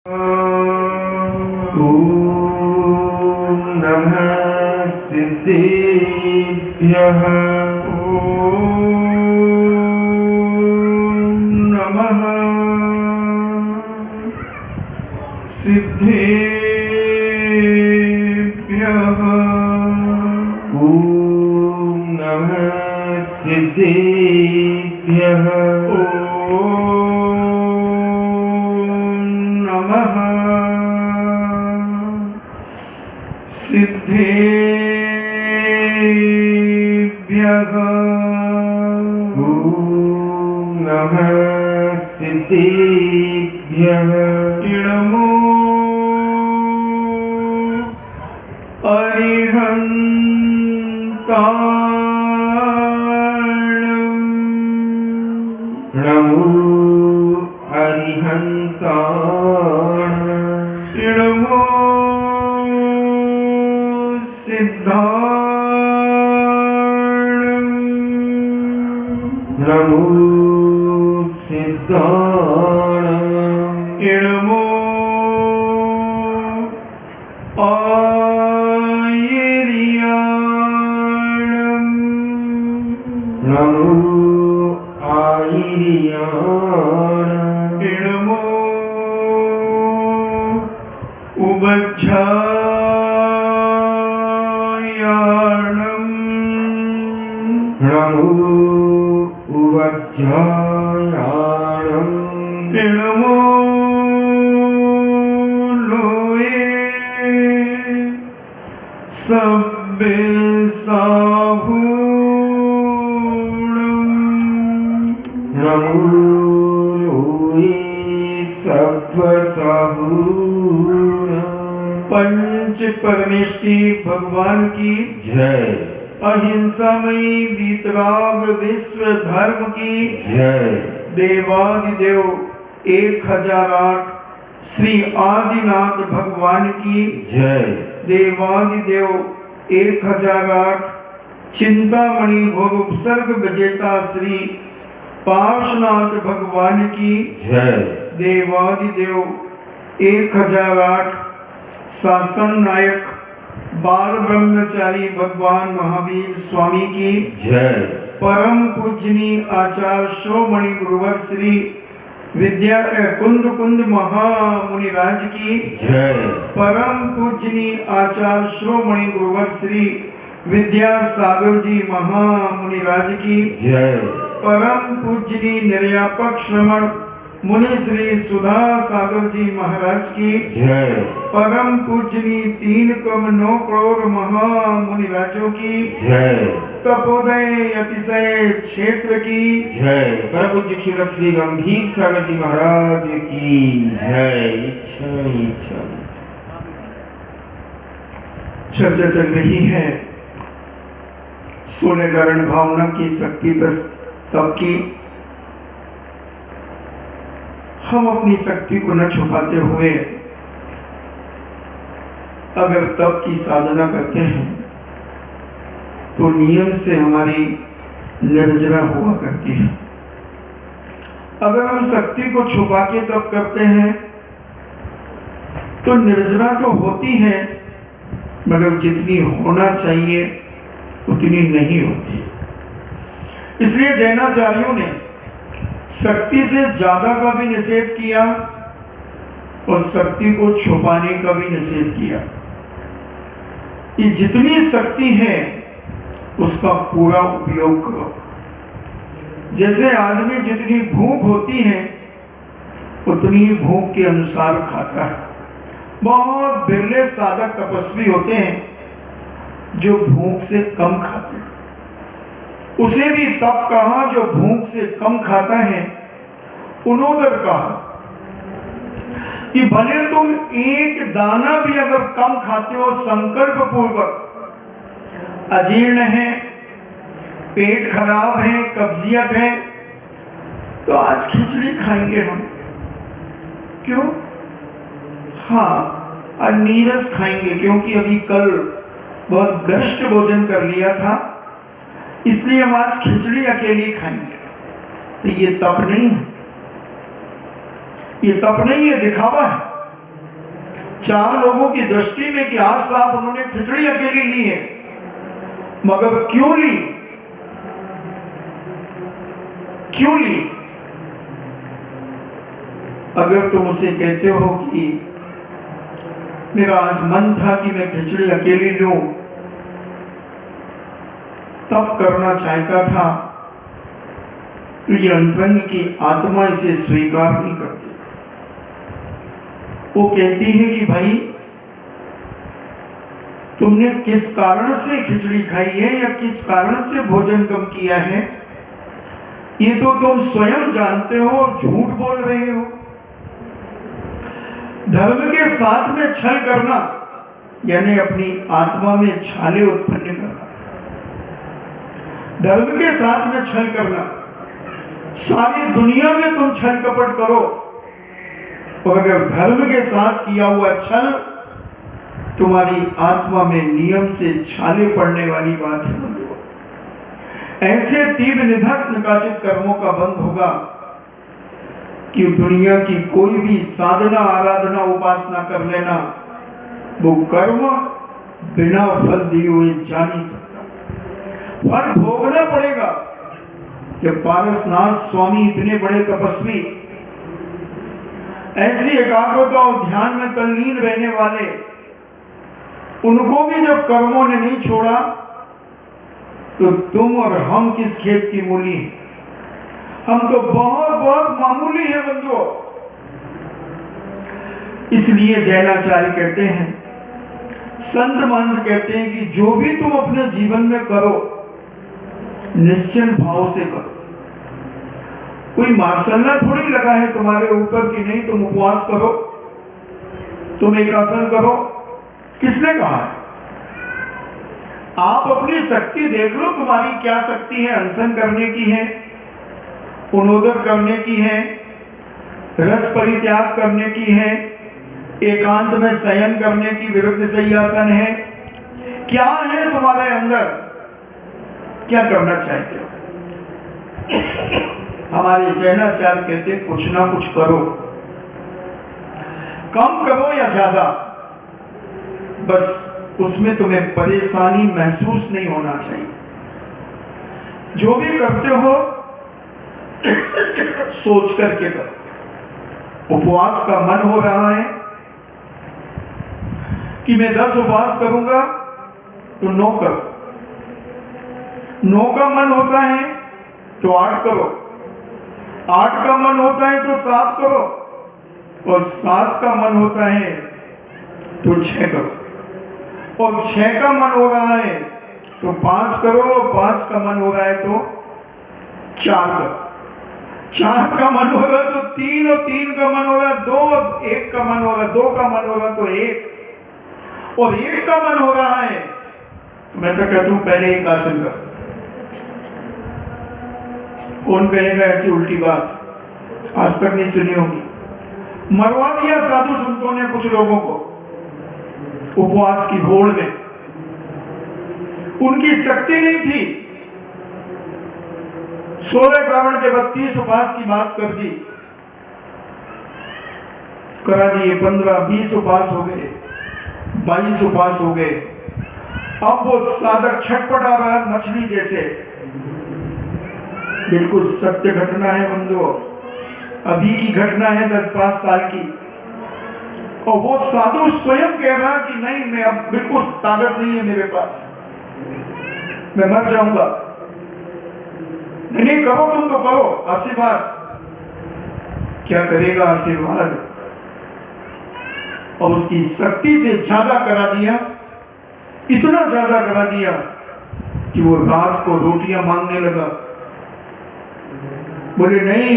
ॐ नमः सिद्धेभ्यः। ॐ नमः सिद्धेभ्यः। ॐ नमः सिद्धेभ्यः। सिद्धेभ्यः। ॐ नमः सिद्धेभ्यः। इणमो अरिहन्ताणम्। नमो अरिहन्ताणम्। इणमो सिद्धाणम्। नमो सिद्धाणम्। इणमो आयर्याणम्। नमो आयर्याणम्। इणमो उवज्झायाणम्। नमो उवज्झायाणम्। इणमो लोये सब्बेसाहूणम्। नमो लोये सब्बेसाहूणम्। पंच परमेष्टि भगवान की जय। अहिंसामयी वीतराग विश्व धर्म की जय। देवादिदेव 1008 श्री आदिनाथ भगवान की जय। देवादिदेव 1008 चिंतामणि भोग उपसर्ग विजेता श्री पार्श्वनाथ भगवान की जय। देवादिदेव 1008 शासन नायक बाल ब्रह्मचारी भगवान महावीर स्वामी की जय। परम पूजनीय आचार्य शिरोमणि गुरुवर श्री विद्या कुंद महामुनिराज की जय। परम पूजनीय आचार्य शिरोमणि गुरुवर श्री विद्यासागर जी महामुनिराज की जय। परम पूजनीय निर्यापक श्रमण मुनि श्री सुधा सागर जी महाराज की जय। परम पूजनीय 3,9 करोड़ महामुनिराजों की जय। तपोदय अतिशय क्षेत्र की जय। परम पूज्य श्री गंभीर सागर जी महाराज की जय। इच्छा चर्चा चल रही है 16 कारण भावना की शक्ति तप की। हम अपनी शक्ति को न छुपाते हुए अगर तप की साधना करते हैं तो नियम से हमारी निर्जरा हुआ करती है। अगर हम शक्ति को छुपा के तप करते हैं तो निर्जरा तो होती है मगर जितनी होना चाहिए उतनी नहीं होती। इसलिए जैनाचार्यों ने शक्ति से ज्यादा का भी निषेध किया और शक्ति को छुपाने का भी निषेध किया। ये जितनी शक्ति है उसका पूरा उपयोग करो। जैसे आदमी जितनी भूख होती है उतनी भूख के अनुसार खाता है। बहुत बिरले साधक तपस्वी होते हैं जो भूख से कम खाते हैं। उसे भी तप कहा जो भूख से कम खाता है। उन्होंने कहा कि भले तुम एक दाना भी अगर कम खाते हो संकल्प पूर्वक, अजीर्ण है, पेट खराब है, कब्जियत है, तो आज खिचड़ी खाएंगे हम। क्यों? हाँ, आज नीरस खाएंगे क्योंकि अभी कल बहुत गरिष्ठ भोजन कर लिया था, इसलिए हम आज खिचड़ी अकेली खाएंगे। तो ये तप नहीं है, ये तप नहीं है, दिखावा है। चार लोगों की दृष्टि में कि आज साहब उन्होंने खिचड़ी अकेली ली है, मगर क्यों ली? क्यों ली? अगर तुम उसे कहते हो कि मेरा आज मन था कि मैं खिचड़ी अकेली लूं, तब करना चाहता था, तो ये अंतरंग की आत्मा इसे स्वीकार नहीं करती। वो कहती है कि भाई तुमने किस कारण से खिचड़ी खाई है या किस कारण से भोजन कम किया है, ये तो तुम स्वयं जानते हो और झूठ बोल रहे हो। धर्म के साथ में छल करना यानी अपनी आत्मा में छाले उत्पन्न करना। धर्म के साथ में छल करना, सारी दुनिया में तुम छल कपट करो, और अगर धर्म के साथ किया हुआ छल तुम्हारी आत्मा में नियम से छाले पड़ने वाली बात है। ऐसे तीव्र निधक निकाचित कर्मों का बंद होगा कि दुनिया की कोई भी साधना, आराधना, उपासना कर लेना, वो कर्म बिना फल दिए हुए जा नहीं सकता। फल भोगना पड़ेगा। कि पारसनाथ स्वामी इतने बड़े तपस्वी, ऐसी एकाग्रता और ध्यान में तल्लीन रहने वाले, उनको भी जब कर्मों ने नहीं छोड़ा, तो तुम और हम किस खेत की मूली हैं? हम तो बहुत बहुत मामूली हैं बंधुओं। इसलिए जैनाचार्य कहते हैं, संत महंत कहते हैं कि जो भी तुम अपने जीवन में करो, निश्चल भाव से करो। कोई मार्शल्ला थोड़ी लगा है तुम्हारे ऊपर कि नहीं तुम उपवास करो, तुम एक आसन करो। किसने कहा है? आप अपनी शक्ति देख लो, तुम्हारी क्या शक्ति है। अनशन करने की है, पुनोदर करने की है, रस परित्याग करने की है, एकांत में शयन करने की, विरुद्ध शय्यासन है। क्या है तुम्हारे अंदर? क्या करना चाहते हो? हमारे जैनाचार्य कहते कुछ ना कुछ करो, कम करो या ज्यादा, बस उसमें तुम्हें परेशानी महसूस नहीं होना चाहिए। जो भी करते हो सोच करके करो। उपवास का मन हो रहा है कि मैं 10 उपवास करूंगा, तो 9 करो। 9 का मन होता है तो 8 करो, 8 का मन होता है तो 7 करो, और 7 का मन होता है तो 6 करो, और 6 का मन हो रहा है तो 5 करो, और 5 का मन हो रहा है तो 4 करो, 4 का मन हो रहा है तो 3, और 3 का मन हो रहा है 2, और 1 का मन हो रहा है, 2 का मन हो रहा है तो 1, और 1 का मन हो रहा है तो मैं तो कहता हूं पहले एक आसन कर। कौन कहेगा ऐसी उल्टी बात? आज तक नहीं सुनी होगी। मरवा दिया साधु संतों ने कुछ लोगों को उपवास की होड़ में। उनकी शक्ति नहीं थी, 16 कारण के 32 उपवास की बात कर दी, करा दिए। 15-20 उपवास हो गए, 22 उपवास हो गए। अब वो साधक छटपटा रहा है मछली जैसे। बिल्कुल सत्य घटना है बंधुओं, अभी की घटना है 10-5 साल की। और वो साधु स्वयं कह रहा कि नहीं, मैं अब बिल्कुल ताकत नहीं है मेरे पास, मैं मर जाऊंगा। नहीं करो, तुम तो करो, आशीर्वाद। क्या करेगा आशीर्वाद? और उसकी शक्ति से ज्यादा करा दिया, इतना ज्यादा करा दिया कि वो रात को रोटियां मांगने लगा। बोले नहीं,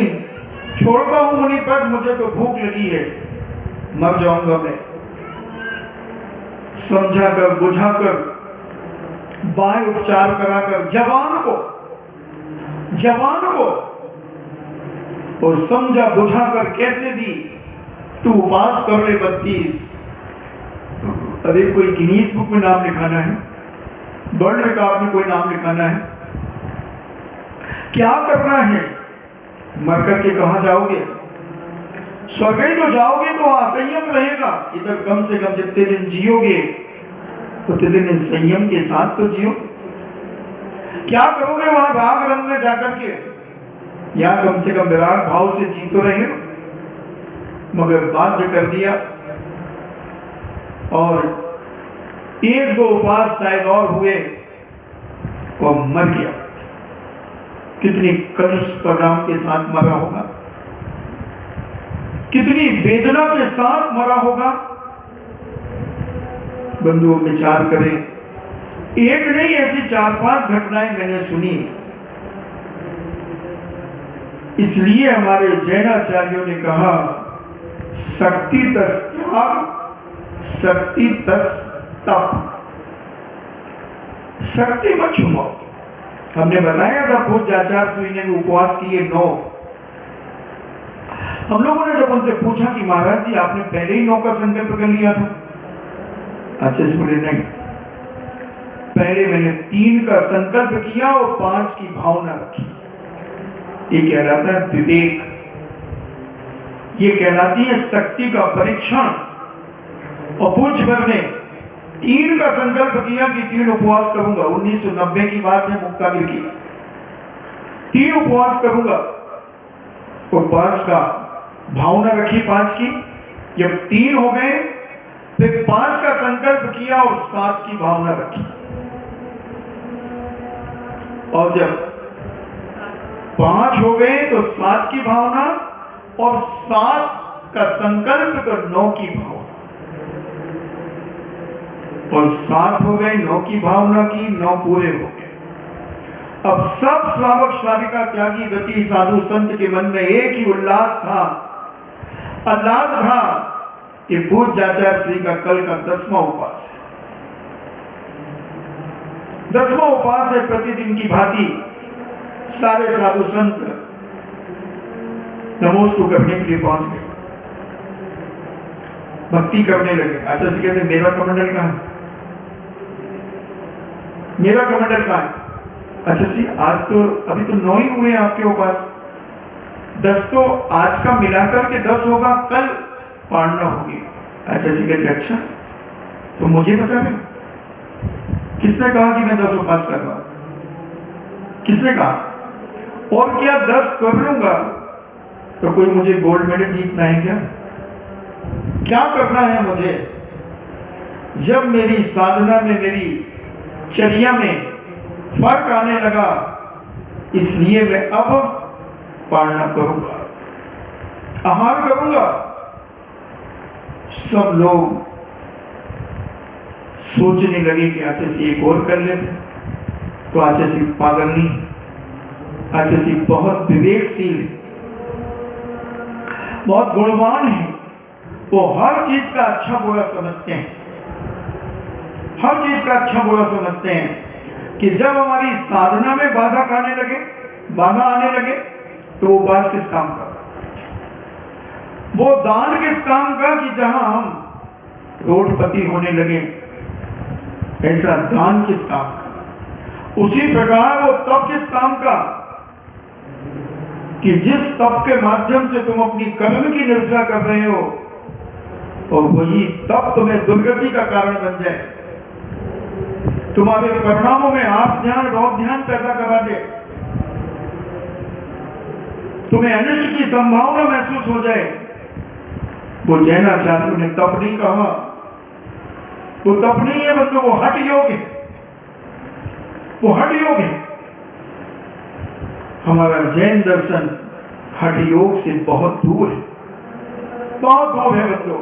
छोड़ता हूं मुनिपद, मुझे तो भूख लगी है, मर जाऊंगा मैं। समझाकर बुझाकर बाह्य उपचार कराकर जवान को और समझा बुझाकर कैसे भी तू उपवास कर ले 32। अरे कोई गिनीज बुक में नाम लिखाना है, वर्ल्ड रिकॉर्ड में कोई नाम लिखाना है, क्या करना है? मर करके कहां जाओगे? स्वर्ग ही तो जाओगे तो असंयम रहेगा, इधर कम से कम जितने दिन जियोगे उतने दिन संयम के साथ तो जियो। क्या करोगे वहां राग रंग में जाकर के? या कम से कम विराग भाव से जी तो रहे हो, मगर बाध्य कर दिया और एक दो उपास शायद और हुए और मर गया। कितनी कलुष परिणाम के साथ मरा होगा, कितनी वेदना के साथ मरा होगा। बंधुओं विचार करें, एक नहीं ऐसी 4-5 घटनाएं मैंने सुनी। इसलिए हमारे जैनाचार्यों ने कहा शक्ति तस त्याग, शक्ति तस तप। शक्ति मत छुपाओ। हमने बताया था पूज्य आचार्य श्री ने भी उपवास किए 9। हम लोगों ने जब उनसे पूछा कि महाराज जी आपने पहले ही 9 का संकल्प कर लिया था? अच्छा से बोले नहीं, पहले मैंने 3 का संकल्प किया और 5 की भावना रखी। ये कहलाता है विवेक, ये कहलाती है शक्ति का परीक्षण। और पूज्यवर ने 3 का संकल्प किया कि 3 उपवास करूंगा। 1990 की बात है, मुक्तागिर की। 3 उपवास करूंगा और 5 का भावना रखी। 5 की जब 3 हो गए फिर 5 का संकल्प किया और 7 की भावना रखी। और जब 5 हो गए तो 7 की भावना और 7 का संकल्प तो 9 की भावना। और 7 हो गए, 9 की भावना की, 9 पूरे हो गए। अब सब श्रावक श्राविका त्यागी गति साधु संत के मन में एक ही उल्लास था, आह्लाद था कि पूज्य आचार्य श्री का कल का 10वां उपवास है। 10वां उपवास है। प्रतिदिन की भांति सारे साधु संत नमोस्तु करने के लिए पहुंच गए, भक्ति करने लगे। आचार्य जी कहते मेरा कमंडल कहां है? मेरा कमंडल कहां है? अच्छा जी आज तो अभी तो 9 ही हुए हैं आपके उपास, 10 तो आज का मिलाकर के 10 होगा, कल पाड़ना होगी। अच्छा जी कहते अच्छा तो मुझे बता रहे, किसने कहा कि मैं 10 उपास कर रहा हूं? किसने कहा? और क्या 10 कर लूंगा तो कोई मुझे गोल्ड मेडल जीतना है क्या? क्या करना है मुझे? जब मेरी साधना में, मेरी चर्या में फर्क आने लगा, इसलिए मैं अब पालना करूंगा, आहार करूंगा। सब लोग सोचने लगे कि आचार्य से एक और कर लेते, तो आचार्य से पागल नहीं, आचार्य से बहुत विवेकशील है, बहुत गुणवान है। वो हर चीज का अच्छा बुरा समझते हैं, हर चीज का अच्छा बुरा समझते हैं कि जब हमारी साधना में बाधा आने लगे तो वो उपास किस काम का, वो दान किस काम का कि जहां हम करोड़पति होने लगे, ऐसा दान किस काम का। उसी प्रकार वो तप किस काम का कि जिस तप के माध्यम से तुम अपनी कर्म की निष्ठा कर रहे हो और वही तप तुम्हें दुर्गति का कारण बन जाए, तुम्हारे परिणामों में आप ध्यान रौद ध्यान पैदा करा दे, तुम्हें अनिष्ट की संभावना महसूस हो जाए। वो जैनाचार्यों ने तप नहीं कहा, वो तप नहीं है बंधु, वो हठ योग है, वो हठ योग है। हमारा जैन दर्शन हठ योग से बहुत दूर है, बहुत दूर है बंधु।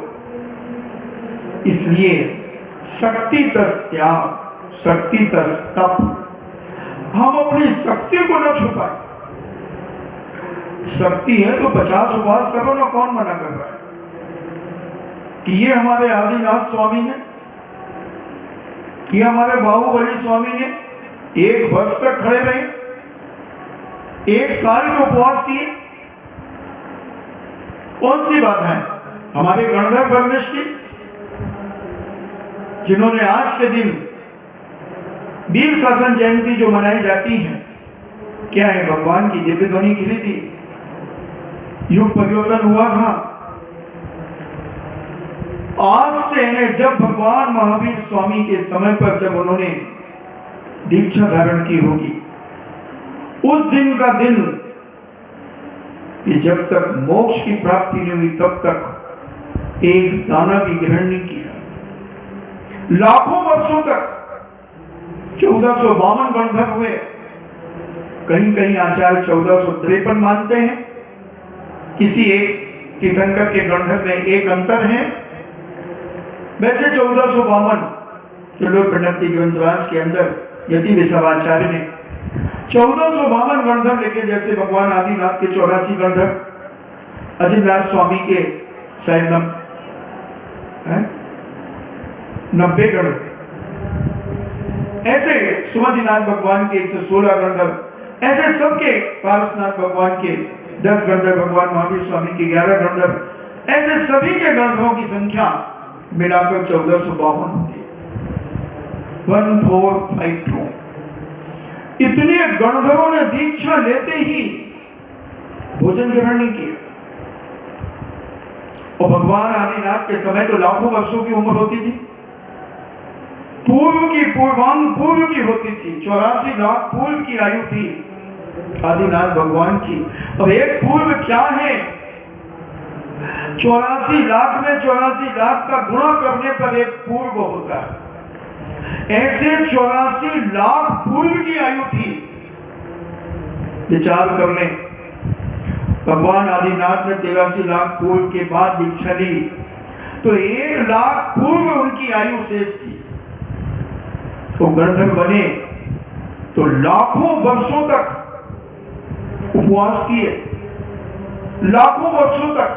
इसलिए शक्ति तस त्याग, शक्ति तस तप। हम अपनी शक्ति को न छुपाए। शक्ति है तो 50 उपवास करो ना, कौन मना कर रहा है? कि ये हमारे आदिनाथ स्वामी ने, कि हमारे बाहुबली स्वामी ने 1 वर्ष तक खड़े रहे, 1 साल के उपवास किए। कौन सी बात है? हमारे गणधर परमेश की, जिन्होंने आज के दिन वीर शासन जयंती जो मनाई जाती है, क्या है? भगवान की दिव्य ध्वनि खिली थी, युग परिवर्तन हुआ था, आज से जब भगवान महावीर स्वामी के समय पर जब उन्होंने दीक्षा धारण की होगी, उस दिन का दिन कि जब तक मोक्ष की प्राप्ति नहीं हुई तब तक एक दाना भी ग्रहण नहीं किया। लाखों वर्षों तक 1452 गणधर हुए, कहीं कहीं आचार्य 1453 मानते हैं, किसी एक तीर्थंकर के गणधर में एक अंतर है। वैसे 1452 त्रिलोक ग्रंथराज के अंदर यति विश्वाचार्य ने 1452 गणधर लिखे, जैसे भगवान आदिनाथ के 84 गणधर, अजितनाथ स्वामी के शायद 90 गणधर, ऐसे सुमतिनाथ भगवान के 116 गणधर, ऐसे सबके पारसनाथ भगवान के 10 गणधर, भगवान महावीर स्वामी के 11 गणधर, ऐसे सभी के गणधरों की संख्या मिलाकर 1452 होती है, 1452। इतने गणधरों ने दीक्षा लेते ही भोजन ग्रहण नहीं किया। और भगवान आदिनाथ के समय तो लाखों वर्षों की उम्र होती थी, पूर्व की होती थी, 84 लाख पूर्व की आयु थी आदिनाथ भगवान की। अब एक पूर्व क्या है, 84 लाख में 84 लाख का गुणा करने पर एक पूर्व होता है। ऐसे 84 लाख पूर्व की आयु थी। विचार कर लें, भगवान आदिनाथ ने 83 लाख पूर्व के बाद दीक्षा ली, तो 1 लाख पूर्व उनकी आयु शेष थी। तो गणधर बने तो लाखों वर्षों तक उपवास किए, लाखों वर्षों तक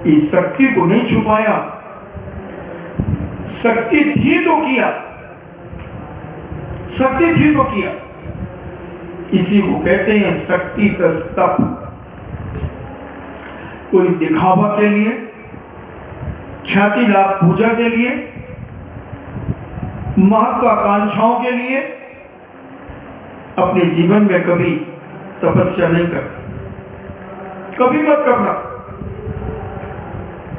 इस शक्ति को नहीं छुपाया, शक्ति थी तो किया, शक्ति थी तो किया। इसी को कहते हैं शक्ति तप। कोई दिखावा के लिए, ख्याति लाभ पूजा के लिए, महत्वाकांक्षाओं के लिए अपने जीवन में कभी तपस्या नहीं करना, कभी मत करना।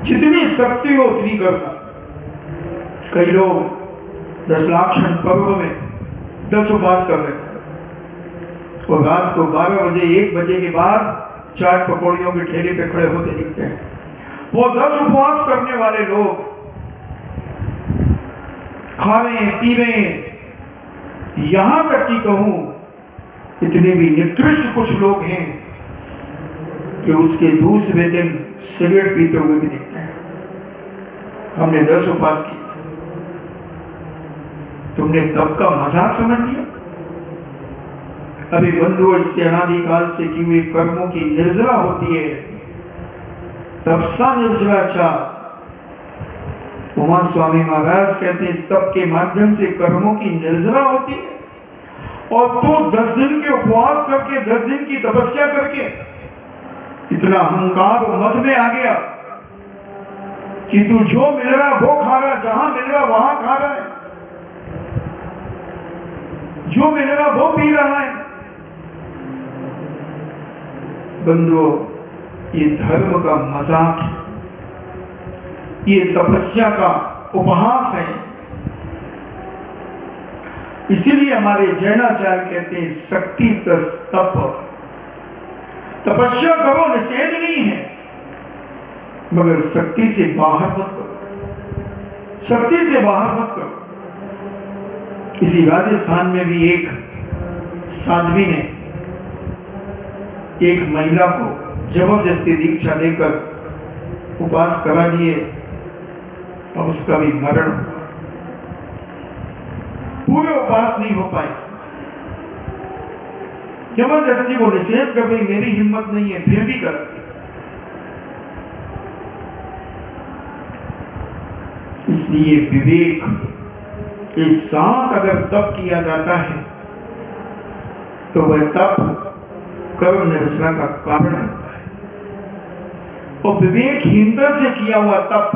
जितनी शक्ति हो उतनी करना। कई लोग 10 लाक्षण पर्व में 10 उपवास कर लेते हैं और रात को 12 बजे 1 बजे के बाद चाट पकौड़ियों के ठेले पे खड़े होते दिखते हैं। वो 10 उपवास करने वाले लोग खावे पीवे, यहां तक कि कहूं इतने भी निकृष्ट कुछ लोग हैं कि उसके दूसरे दिन सिगरेट पीते हुए भी दिखते हैं। हमने 10 उपवास किए, तुमने तब का मजाक समझ लिया। अभी बंधु इससे अनादिकाल से की हुई कर्मों की निर्जला होती है, तपसा निर्जला चा। उमा स्वामी महाराज कहते हैं इस तप के माध्यम से कर्मों की निर्जला होती है। और तू 10 दिन के उपवास करके, 10 दिन की तपस्या करके इतना अहंकार मत में आ गया कि तू जो मिल रहा वो खा रहा, जहां मिल रहा वहां खा रहा है, जो मिल रहा वो पी रहा है। बंधुओं, ये धर्म का मजाक है, ये तपस्या का उपहास है। इसीलिए हमारे जैनाचार्य कहते हैं शक्ति तप। तपस्या करो, निषेध नहीं है, मगर शक्ति से बाहर मत करो, शक्ति से बाहर मत करो। इसी राजस्थान में भी एक साध्वी ने एक महिला को जबरदस्ती दीक्षा देकर उपवास करा दिए और उसका भी मरण हुआ। पूरे उपवास नहीं हो पाए, जबरदस्ती वो निषेध कर गई, मेरी हिम्मत नहीं है, फिर भी कर। इसलिए विवेक के साथ अगर तप किया जाता है तो वह तप कर्म निर्जला का कारण होता है। और विवेकहीनता से किया हुआ तप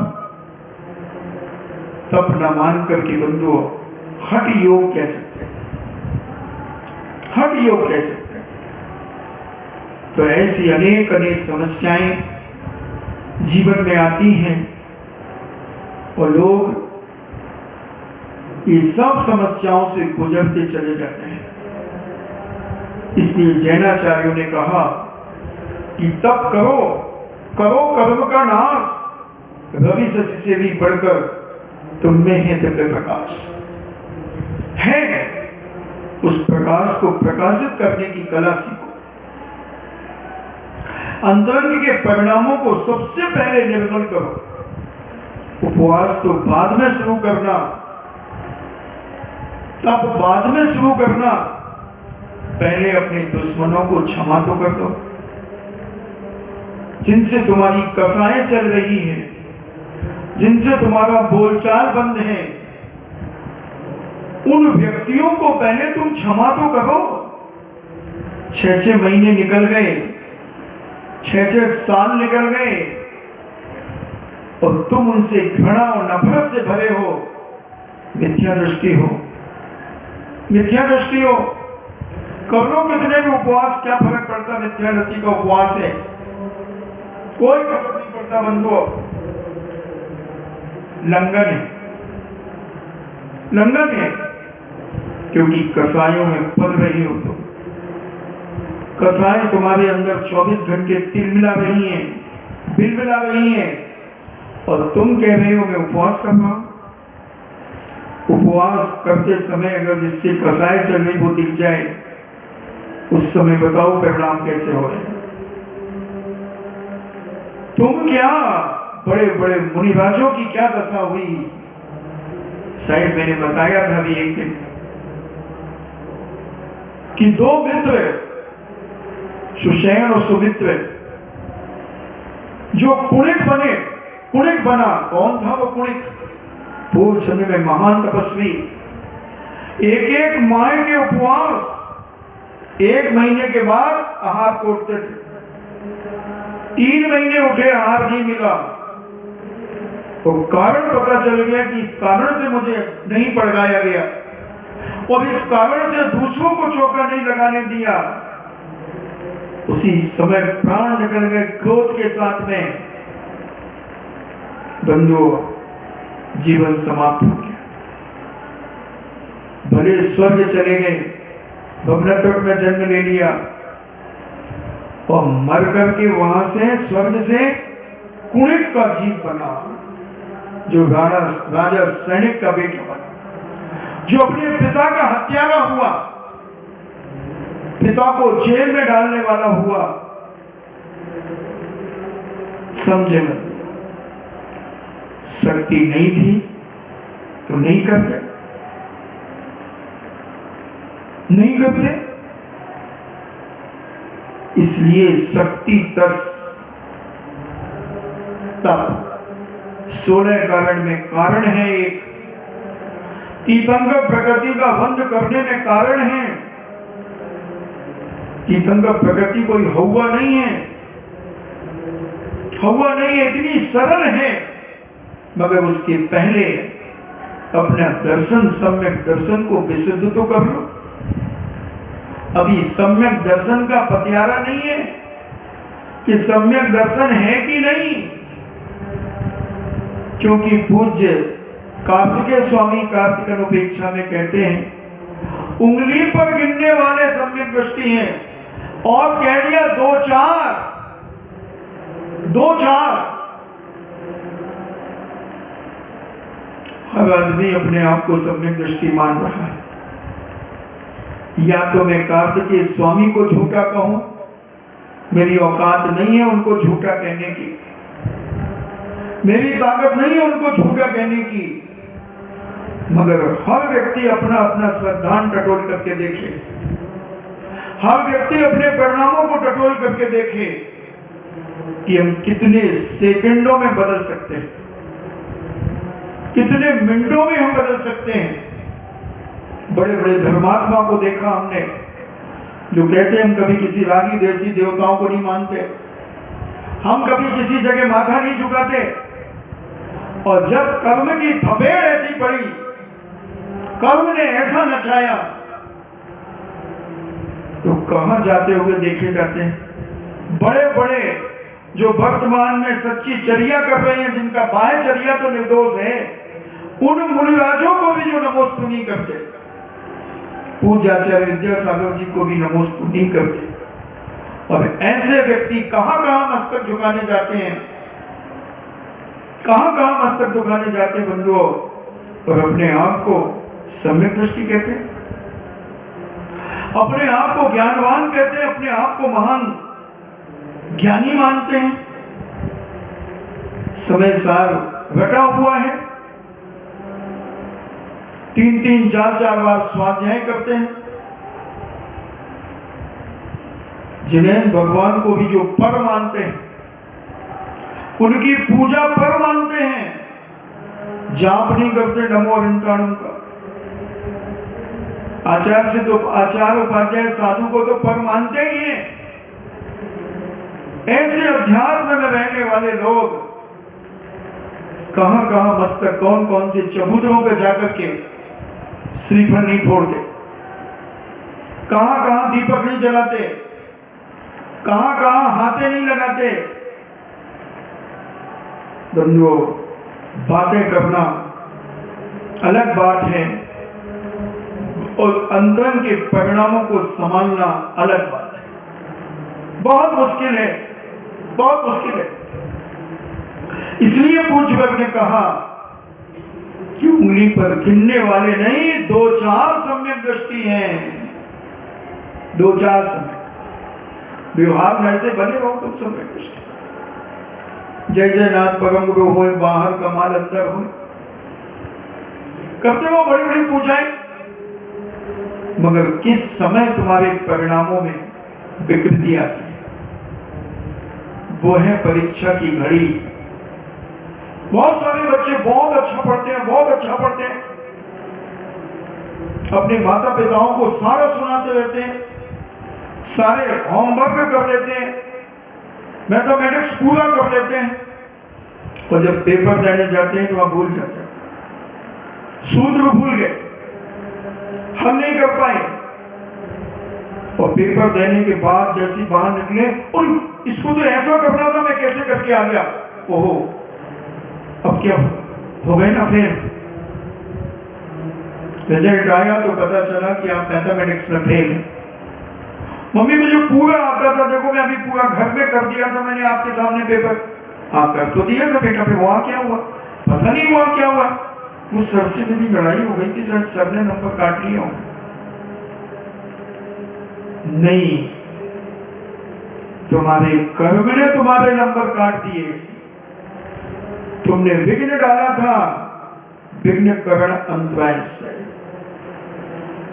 न मान करके बंधुओं हठ योग कह सकते हैं, हठ योग कह सकते हैं। तो ऐसी अनेक समस्याएं जीवन में आती हैं और लोग ये सब समस्याओं से गुजरते चले जाते हैं। इसलिए जैनाचार्यों ने कहा कि तप करो, करो कर्म का नाश, रवि शशि से भी बढ़कर तुम में है दिव्य प्रकाश है। उस प्रकाश को प्रकाशित करने की कला सीखो। अंतरंग के परिणामों को सबसे पहले निर्मल करो। उपवास तो बाद में शुरू करना, तब बाद में शुरू करना। पहले अपने दुश्मनों को क्षमा तो कर दो, जिनसे तुम्हारी कसाएं चल रही हैं, जिनसे तुम्हारा बोलचाल बंद है, उन व्यक्तियों को पहले तुम क्षमा तो करो। 6-6 महीने निकल गए, 6-6 साल निकल गए और तुम उनसे घृणा और नफरत से भरे हो। मिथ्या दृष्टि हो, मिथ्या दृष्टि हो। कर लो कितने भी उपवास, क्या फर्क पड़ता? मिथ्या दृष्टि का उपवास है, कोई फर्क नहीं पड़ता बंधुओं। लंघन है, लंघन है, क्योंकि कसायों में पल रही हो तुम। कसाएं तुम्हारे अंदर 24 घंटे तिलमिला रही हैं, बिलबिला रही हैं, और तुम कह रहे हो मैं उपवास कर रहा हूं। उपवास करते समय अगर जिससे कसाई चल रही वो दिख जाए, उस समय बताओ परिणाम कैसे हो रहे। तुम क्या बड़े बड़े मुनिराजों की क्या दशा हुई। शायद मैंने बताया था अभी एक दिन कि 2 मित्र, सुषेण और सुमित्र, जो कुणिक बने, कुणिक बना। कौन था वो कुणिक? पूर्व समय में महान तपस्वी। एक माह के उपवास, 1 महीने के बाद आहार को उठते थे। 3 महीने उठे, आहार नहीं मिला। तो कारण पता चल गया कि इस कारण से मुझे नहीं पड़गाया गया और इस कारण से दूसरों को चौका नहीं लगाने दिया। उसी समय प्राण निकल गए क्रोध के साथ में। बंधुओं, जीवन समाप्त हो गया। भले स्वर्ग चले गए, भवनतक में जन्म ले लिया और मर करके वहां से स्वर्ग से कुणिक का जीव बना, जो राजा सैनिक का बेटा बना, जो अपने पिता का हत्यारा हुआ, पिता को जेल में डालने वाला हुआ। समझे मत, शक्ति नहीं थी तो नहीं करते, नहीं करते। इसलिए शक्ति 10 तप 16 कारण में कारण है। एक तीर्थंकर प्रकृति का बंध करने में कारण है। तीर्थंकर प्रकृति कोई हवा नहीं है, हवा नहीं है, इतनी सरल है, मगर उसके पहले अपना दर्शन, सम्यक दर्शन को विशुद्ध तो कर लो। अभी सम्यक दर्शन का पतियारा नहीं है कि सम्यक दर्शन है कि नहीं, क्योंकि पूज्य कार्तिकेय स्वामी कार्तिक अनुपेक्षा में कहते हैं उंगली पर गिनने वाले सम्यक दृष्टि हैं, और कह दिया 2-4 हर आदमी अपने आप को सम्यक दृष्टि मान रहा है। या तो मैं कार्तिकेय स्वामी को झूठा कहूं, मेरी औकात नहीं है उनको झूठा कहने की, मेरी ताकत नहीं है उनको झूठा कहने की, मगर हर व्यक्ति अपना अपना श्रद्धान टटोल करके देखे, हर व्यक्ति अपने परिणामों को टटोल करके देखे कि हम कितने सेकंडों में बदल सकते हैं, कितने मिनटों में हम बदल सकते हैं। बड़े बड़े धर्मात्मा को देखा हमने, जो कहते हम कभी किसी रागी देसी देवताओं को नहीं मानते, हम कभी किसी जगह माथा नहीं झुकाते, और जब कर्म की थपेड़ ऐसी पड़ी, कर्म ने ऐसा नचाया, तो कहां जाते हुए देखे जाते हैं। बड़े बड़े जो वर्तमान में सच्ची चर्या कर रहे हैं, जिनका बाह्य चर्या तो निर्दोष है, उन मुनिराजों को भी जो नमोस्तु नहीं करते, पूज्याचार्य विद्यासागर जी को भी नमोस्तु नहीं करते, और ऐसे व्यक्ति कहां कहां मस्तक झुकाने जाते हैं, कहां कहां मस्तक झुकाने जाते हैं बंधुओं, और अपने आप को सम्यक दृष्टि कहते हैं, अपने आप को ज्ञानवान कहते हैं, अपने आप को महान ज्ञानी मानते हैं। समय सार रटा हुआ है, 3-3, 4-4 बार स्वाध्याय करते हैं। जिन्हें भगवान को भी जो पर मानते हैं, उनकी पूजा पर मानते हैं, जाप नहीं करते नमो अनंताणम का। आचार्य से तो आचार्य उपाध्याय साधु को तो पर मानते ही हैं। ऐसे अध्यात्म में रहने वाले लोग कहां कहां मस्तक, कौन कौन से चबूतरों पर जाकर के श्रीफल नहीं फोड़ते, कहां कहां दीपक नहीं जलाते, कहां कहां हाथे नहीं लगाते। बंधुओं, बातें करना अलग बात है और अंदर के परिणामों को संभालना अलग बात है। बहुत मुश्किल है, बहुत मुश्किल है। इसलिए पूज्य वर्ग ने कहा कि उंगली पर गिनने वाले नहीं, 2-4 सम्यक दृष्टि हैं, 2-4 सम्यक। व्यवहार में ऐसे बने रहो तुम सम्यक दृष्टि। जय जय नाथ परम गुरु होए, बाहर कमाल अंदर होए, करते हो बड़ी बड़ी पूजाएं, मगर किस समय तुम्हारे परिणामों में विकृति आती है, वो है परीक्षा की घड़ी। बहुत सारे बच्चे बहुत अच्छा पढ़ते हैं, बहुत अच्छा पढ़ते हैं, अपने माता पिताओं को सारा सुनाते रहते हैं, सारे होमवर्क कर लेते हैं, मैथमेटिक्स पूरा कर लेते हैं, और जब पेपर देने जाते हैं तो वहां भूल जाते हैं, सूत्र भूल गए, हल नहीं कर पाए, और पेपर देने के बाद जैसे बाहर निकले, और इसको तो ऐसा करना था, मैं कैसे करके आ गया, ओहो अब क्या हो गए ना। फिर रिजल्ट आया तो पता चला कि आप मैथमेटिक्स में फेल हैं। मम्मी मुझे पूरा आता था, देखो मैं अभी पूरा घर में कर दिया था मैंने आपके सामने पेपर। हाँ कर तो दिया था बेटा, फिर वहां क्या हुआ पता नहीं, वहां क्या हुआ। वो सर से मेरी लड़ाई हो गई थी, सर ने नंबर काट लिया। नहीं, तुम्हारे कर्म ने तुम्हारे नंबर काट दिए, तुमने विघ्न डाला था, विघ्न करण अंतराय से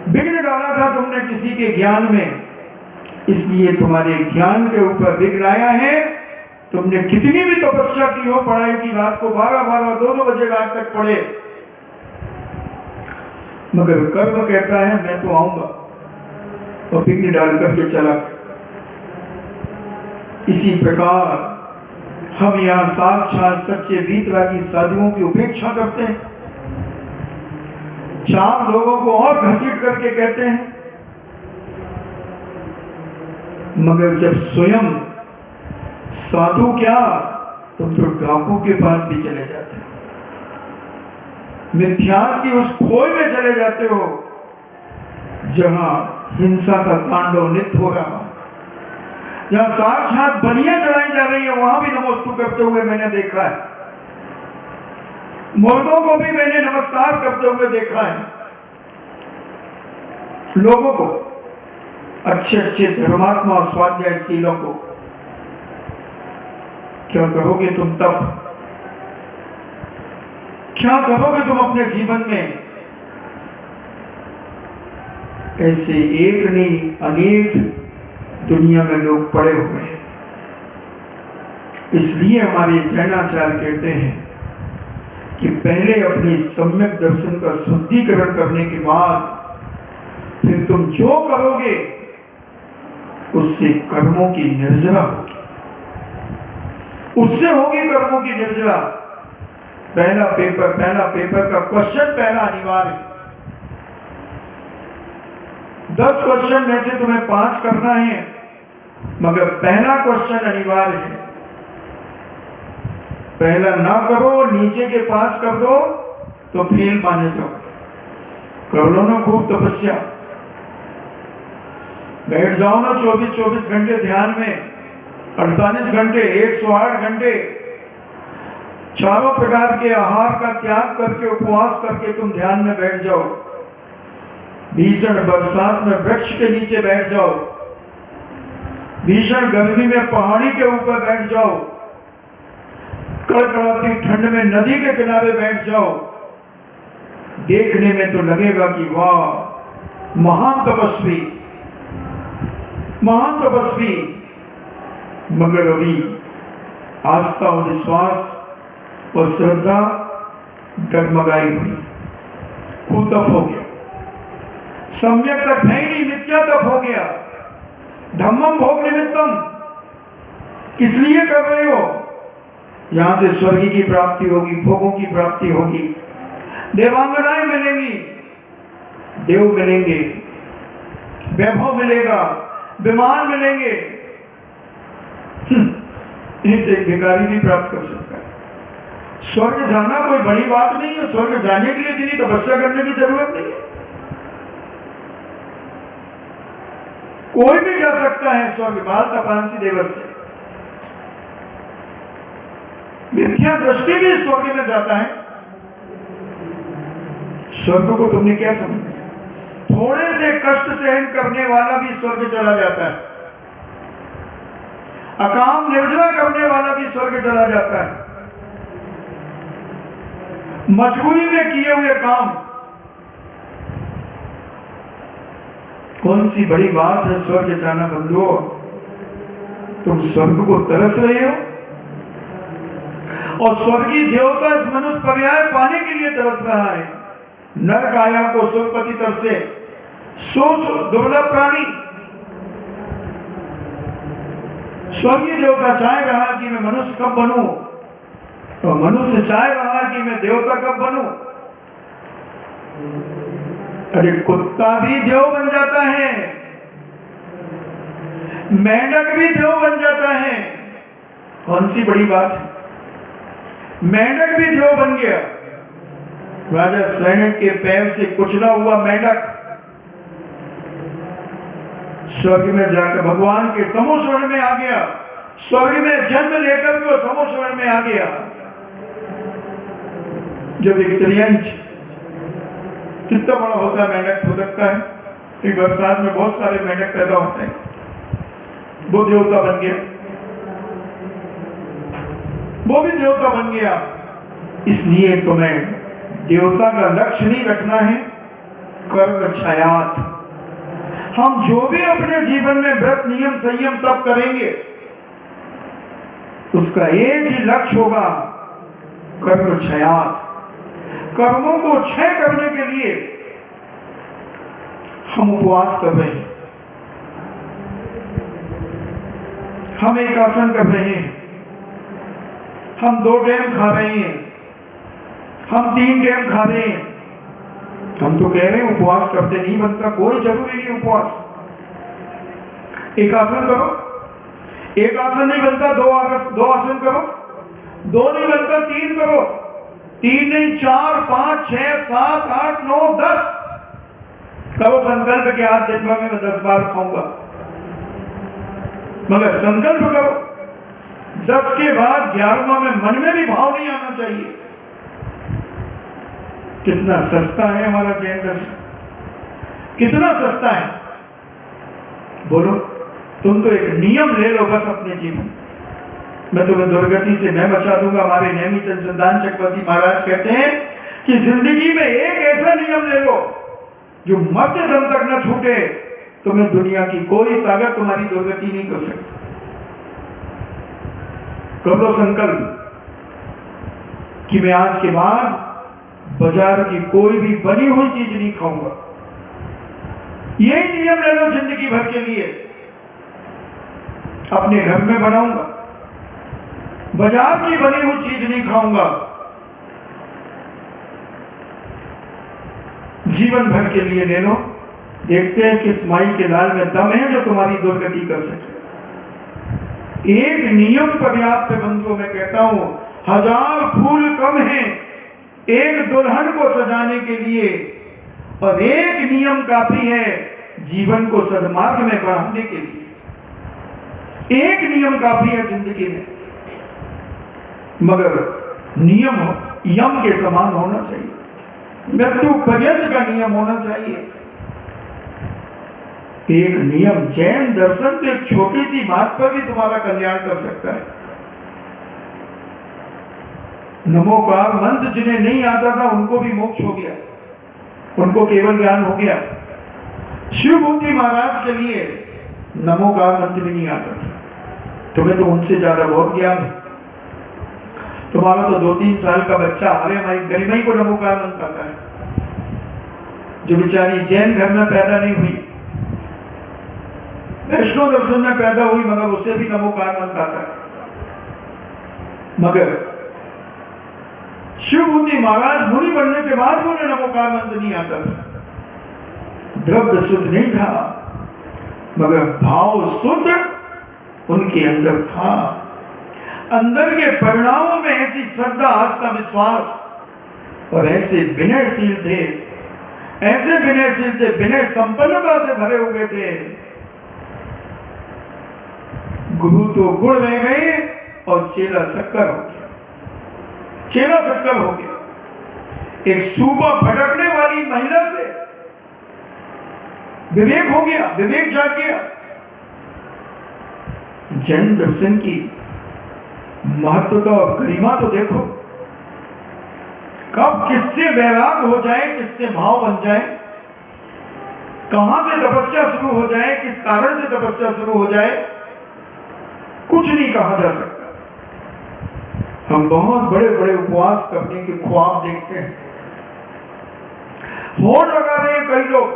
विघ्न डाला था तुमने किसी के ज्ञान में, इसलिए तुम्हारे ज्ञान के ऊपर विघ्न आया है। तुमने कितनी भी तपस्या की हो, पढ़ाई की, रात को 12-12, 2-2 बजे रात तक पढ़े, मगर कर्म कहता है मैं तो आऊंगा, और विघ्न डाल करके चला। इसी प्रकार हम यहां साक्षात सच्चे वीतरागी साधुओं की उपेक्षा करते हैं, 4 लोगों को और घसीट करके कहते हैं, मगर जब स्वयं साधु क्या, तुम तो डाकू के पास भी चले जाते हो, मिथ्यात्व की उस खोई में चले जाते हो जहां हिंसा का तांडव नित्य हो रहा, जहां साक्षात बलियां चढ़ाई जा रही है, वहां भी नमोस्तु करते हुए मैंने देखा है। मुर्दों को भी मैंने नमस्कार करते हुए देखा है। लोगों को, अच्छे अच्छे धर्मात्मा स्वाध्यायशीलों को, क्या करोगे तुम तब, क्या करोगे तुम अपने जीवन में। ऐसे एक नहीं अनेक दुनिया में लोग पड़े हुए हैं। इसलिए हमारे जैनाचार्य कहते हैं कि पहले अपने सम्यक दर्शन का शुद्धिकरण करने के बाद फिर तुम जो करोगे उससे कर्मों की निर्जरा होगी, उससे होगी कर्मों की निर्जरा। पहला पेपर का क्वेश्चन पहला अनिवार्य, 10 क्वेश्चन में से तुम्हें 5 करना है, मगर पहला क्वेश्चन अनिवार्य है। पहला ना करो, नीचे के 5 कर दो तो फेल माने जाओ। कर लो ना खूब तपस्या, बैठ जाओ ना 24-24 घंटे ध्यान में, 48 घंटे, 108 घंटे, चारों प्रकार के आहार का त्याग करके, उपवास करके तुम ध्यान में बैठ जाओ। भीषण बरसात में वृक्ष के नीचे बैठ जाओ, भीषण गर्मी में पहाड़ी के ऊपर बैठ जाओ, कड़कड़ाती ठंड में नदी के किनारे बैठ जाओ। देखने में तो लगेगा कि वाह, महान तपस्वी, महान तपस्वी, मगर अभी आस्था और विश्वास और श्रद्धा डगमगाई हुई, कुतप हो गया, सम्यक तक नहीं, मिथ्या तप हो गया। धम्मम भोग निमित्तम, किस लिए कर रहे हो? यहां से स्वर्ग की प्राप्ति होगी, भोगों की प्राप्ति होगी, देवांगनाएं मिलेंगी, देव मिलेंगे, वैभव मिलेगा, विमान मिलेंगे। एक भिखारी भी प्राप्त कर सकता है। स्वर्ग जाना कोई बड़ी बात नहीं है। स्वर्ग जाने के लिए इतनी तपस्या करने की जरूरत नहीं है, कोई भी जा सकता है स्वर्ग। बाल तपांसी देवस्य, मिथ्या दृष्टि भी स्वर्ग में जाता है। स्वर्ग को तुमने क्या समझा? थोड़े से कष्ट सहन करने वाला भी स्वर्ग चला जाता है, अकाम निर्जरा करने वाला भी स्वर्ग चला जाता है। मजबूरी में किए हुए काम, कौन सी बड़ी बात है स्वर्ग जाना बंधुओं? तुम स्वर्ग को तरस रहे हो और स्वर्गीय देवता इस मनुष्य पर्याय पाने के लिए तरस रहा है। नर काया को सुरपति तरफ से सो दुर्लभ प्राणी। स्वर्गीय देवता चाह रहा कि मैं मनुष्य कब बनूं, और मनुष्य चाह रहा कि मैं देवता कब बनूं। अरे कुत्ता भी देव बन जाता है, मेंढक भी देव बन जाता है, कौन सी बड़ी बात है? मेंढक भी देव बन गया। राजा सैनिक के पैर से कुचला हुआ मेंढक स्वर्ग में जाकर भगवान के समोश्वरण में आ गया। स्वर्ग में जन्म लेकर के समोश्वरण में आ गया। जब एक त्रियंच, कितना बड़ा होता है मेंढक, फुदकता है, एक बरसात में बहुत सारे मेंढक पैदा होते हैं, वो देवता बन गया, वो भी देवता बन गया। इसलिए तुम्हें देवता का लक्ष्य नहीं रखना है, कर्म छायात। हम जो भी अपने जीवन में व्रत नियम संयम तप करेंगे, उसका एक ही लक्ष्य होगा, कर्म छयात। कर्मों को क्षय करने के लिए हम उपवास कर रहे हैं, हम एक आसन कर रहे हैं, हम 2 टाइम खा रहे हैं, हम 3 टाइम खा रहे हैं। हम तो कह रहे हैं उपवास करते नहीं बनता, कोई जरूरी नहीं उपवास। एक आसन करो, एक आसन नहीं बनता 2 आसन करो, 2 नहीं बनता 3 करो, 3 नहीं 4 5 6 7 8 9 10 करो। संकल्प के आज दिन भर में मैं 10 बार खाऊंगा, मगर संकल्प करो। 10 के बाद 11वां में मन में भी भाव नहीं आना चाहिए। कितना सस्ता है हमारा जैन दर्शन, कितना सस्ता है। बोलो, तुम तो एक नियम ले लो बस अपने जीवन। मैं तुम्हें दुर्गति से मैं बचा दूंगा। हमारे नेमीचंद संदान चक्रवर्ती महाराज कहते हैं कि जिंदगी में एक ऐसा नियम ले लो जो मरते दम तक न छूटे, तुम्हें दुनिया की कोई ताकत तुम्हारी दुर्गति नहीं कर सकती। कर लो संकल्प कि मैं आज के बाद बाजार की कोई भी बनी हुई चीज नहीं खाऊंगा। यही नियम ले लो जिंदगी भर के लिए। अपने घर में बनाऊंगा, बाजार की बनी हुई चीज नहीं खाऊंगा। जीवन भर के लिए ले लो। देखते हैं किस माई के लाल में दम है जो तुम्हारी दुर्गति कर सके। एक नियम पर्याप्त है बंधुओं। मैं कहता हूं 1000 फूल कम हैं एक दुल्हन को सजाने के लिए, और एक नियम काफी है जीवन को सद्मार्ग में बढ़ाने के लिए। एक नियम काफी है जिंदगी में, मगर नियम यम के समान होना चाहिए, मृत्यु पर्यंत का नियम होना चाहिए। एक नियम, जैन दर्शन तो एक छोटी सी बात पर भी तुम्हारा कल्याण कर सकता है। नमोकार मंत्र जिन्हें नहीं आता था उनको भी मोक्ष हो गया, उनको केवल ज्ञान हो गया। शिवभूति महाराज के लिए नमोकार मंत्र भी नहीं आता था। तुम्हें तो उनसे ज्यादा बहुत ज्ञान है। तुम्हारा तो 2-3 साल का बच्चा अरे हमारी गरिमा को नमोकार मंत्र आता है, जो बेचारी जैन घर में पैदा नहीं हुई, वैष्णव दर्शन में पैदा हुई, मगर उसे भी नमोकार मंत्र आता है। मगर शिवभूति महाराज मुनि बनने के बाद भी उन्हें नमोकार मंत्र नहीं आता था। द्रव्य शुद्ध नहीं था, मगर भाव शुद्ध उनके अंदर था। अंदर के परिणामों में ऐसी श्रद्धा, आस्था, विश्वास और ऐसे विनयशील थे, ऐसे विनयशील थे, विनय संपन्नता से भरे हुए थे। गुरु तो गुण रह गए और चेला शक्कर हो गया, चेला शक्कर हो गया। एक सूबा भटकने वाली महिला से विवेक हो गया, विवेक जाग गया। जैन दर्शन की महत्वता और गरिमा तो देखो, कब किससे वैराग हो जाए, किससे भाव बन जाए, कहां से तपस्या शुरू हो जाए, किस कारण से तपस्या शुरू हो जाए, कुछ नहीं कहा जा सकता। हम बहुत बड़े बड़े उपवास करने के ख्वाब देखते हैं, होड़ लगा रहे हैं कई लोग,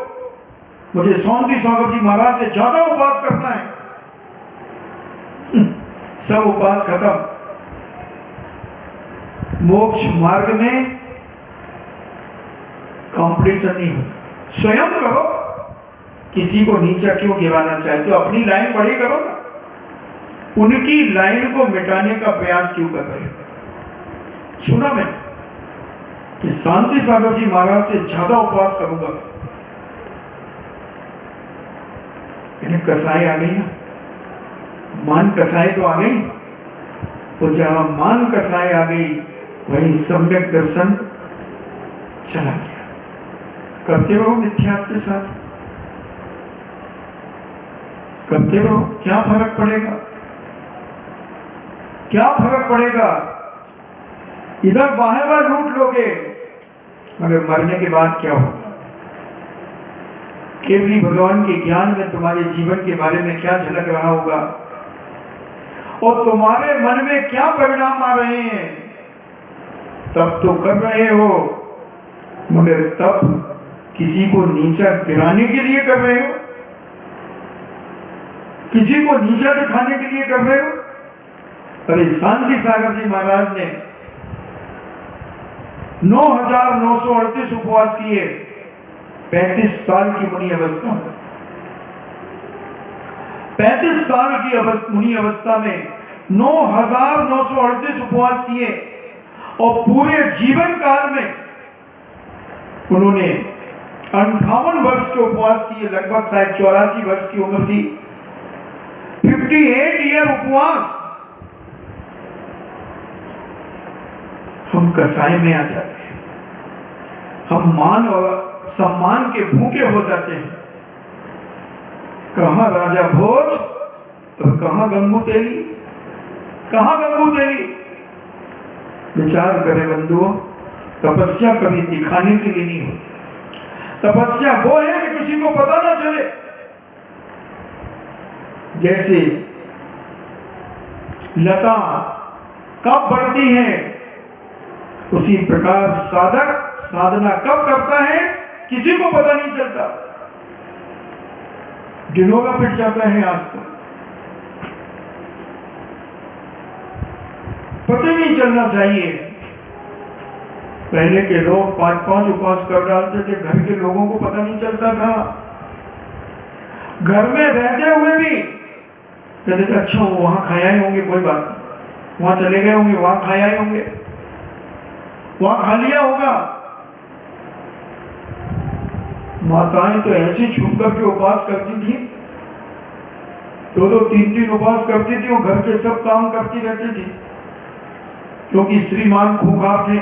मुझे शांति सागर जी महाराज से ज्यादा उपवास करना है। सब उपवास खत्म। मोक्ष मार्ग में कंपटीशन नहीं होता। स्वयं करो, किसी को नीचा क्यों गिराना चाहते हो, अपनी लाइन बड़ी करो ना, उनकी लाइन को मिटाने का प्रयास क्यों कर रहे हो। सुना मैंने कि शांति सागर जी महाराज से ज्यादा उपवास करूंगा। इन्हें कसाई आ गई ना, मान कसाई तो आ गई, और जहां मान कसाई आ गई वहीं सम्यक दर्शन चला गया। करते रहो मिथ्यात्व के साथ, करते रहो, क्या फर्क पड़ेगा, क्या फर्क पड़ेगा। इधर बाहर बार लूट लोगे, मगर मरने के बाद क्या होगा। केवली भगवान के ज्ञान में तुम्हारे जीवन के बारे में क्या झलक रहा होगा, और तुम्हारे मन में क्या परिणाम आ रहे हैं। तब तो कर रहे हो, मगर तब किसी को नीचा गिराने के लिए कर रहे हो, किसी को नीचा दिखाने के लिए कर रहे हो। अरे शांति सागर जी महाराज ने 9,938 उपवास किए 35 साल की मुनि अवस्था में। 35 साल की मुनि अवस्था में 9,938 उपवास किए, और पूरे जीवन काल में उन्होंने 58 वर्ष के उपवास किए, लगभग शायद 84 वर्ष की उम्र थी। 58 ईयर उपवास। हम कसाई में आ जाते हैं, हम मान और सम्मान के भूखे हो जाते हैं। कहां राजा भोज और कहां गंगू तेली, कहां गंगू तेली। विचार करें बंधुओं, तपस्या कभी दिखाने के लिए नहीं होती। तपस्या वो है कि किसी को पता ना चले। जैसे लता कब बढ़ती है, उसी प्रकार साधक साधना कब करता है किसी को पता नहीं चलता। डिनोगा पिट जाता है आज तक, पता नहीं चलना चाहिए। पहले के लोग 5-5 उपवास कर डालते थे, घर के लोगों को पता नहीं चलता था। घर में रहते हुए भी कहते थे अच्छा वो वहां खाया ही होंगे, कोई बात नहीं। वहां चले गए होंगे, वहां खाए आए होंगे, वहां खा लिया होगा। माताएं तो ऐसे छुप करके उपवास करती थी, 2-2 3-3 उपवास करती थी, वो घर के सब काम करती रहती थी, क्योंकि श्रीमान खूंखार थे।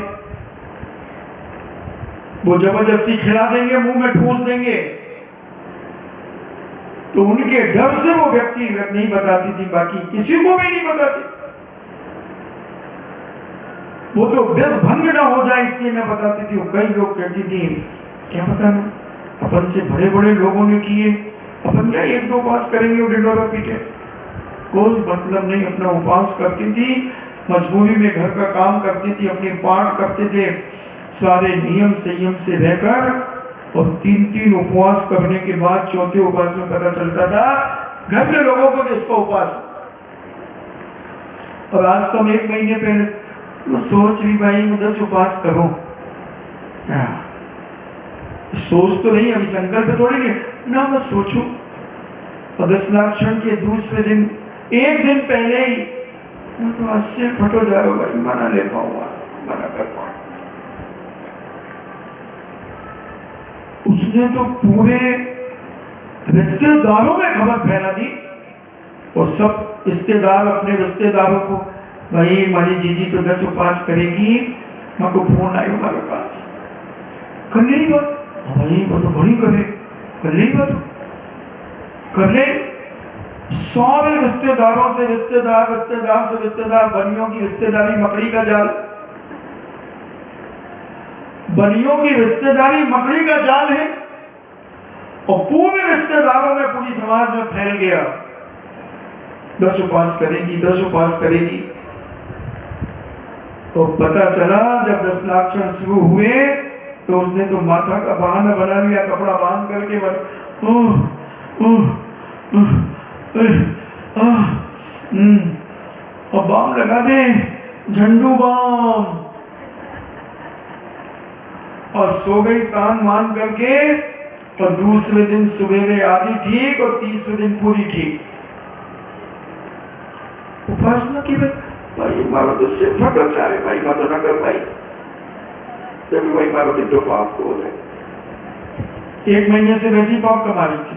वो जबरदस्ती खिला देंगे, मुंह में ठूस देंगे, तो उनके डर से वो व्यक्ति नहीं बताती थी, बाकी किसी को भी नहीं बताती। वो तो वेद भंग ना हो जाए इसलिए न बताती थी। कई लोग कहती थी क्या पता ना, अपन से बड़े बड़े लोगों ने किए, अपन क्या 1-2 उपवास करेंगे और ढिंढोरा पीटे, कोई मतलब नहीं। अपना उपवास करती थी, मजबूरी में घर का काम करती थी, अपने पाठ करते थे, सारे नियम संयम से रहकर, और 3-3 उपवास करने के बाद चौथे उपवास में पता चलता था घर के लोगों को कि इसका उपवास। और आज तो हम 1 महीने पहले मैं सोच रही भाई मैं 10 उपवास करूं, सोच तो नहीं, अभी संकल्प थोड़ी नहीं ना, मैं सोचूं। और 10 लाक्षण के दूसरे दिन, 1 दिन पहले ही मैं तो अस्से फटो जा रहा हूं भाई, मना ले पाऊंगा, मना कर पाऊंगा। उसने तो पूरे रिश्तेदारों में खबर फैला दी, और सब रिश्तेदार अपने रिश्तेदारों को, भाई हमारी जीजी तो 10 उपवास करेगी, मेरे को फोन आयो हमारे पास, कर ले बात भाई, वो तो बड़ी करे, कर ले बात, कर ले। 100 रिश्तेदारों से रिश्तेदार, रिश्तेदार से रिश्तेदार, बनियों की रिश्तेदारी मकड़ी का जाल, बनियों की रिश्तेदारी मकड़ी का जाल है, और पूरे रिश्तेदारों में, पूरी समाज में फैल गया 10 उपवास करेगी, 10 उपवास करेगी। तो पता चला जब 10 लाक्षण शुरू हुए तो उसने तो माथा का बहाना बना लिया, कपड़ा बांध करके और बाम लगा दे, झंडू बाम, और सो गई तान मान करके। और दूसरे दिन सवेरे आधी ठीक और तीसरे दिन पूरी ठीक। उपासना की भाई मारो तो सिर फटक जा रहे भाई, मत ना कर भाई, देखो भाई मारो कि तो पाप को होते। 1 महीने से वैसी पाप कमा रही थी।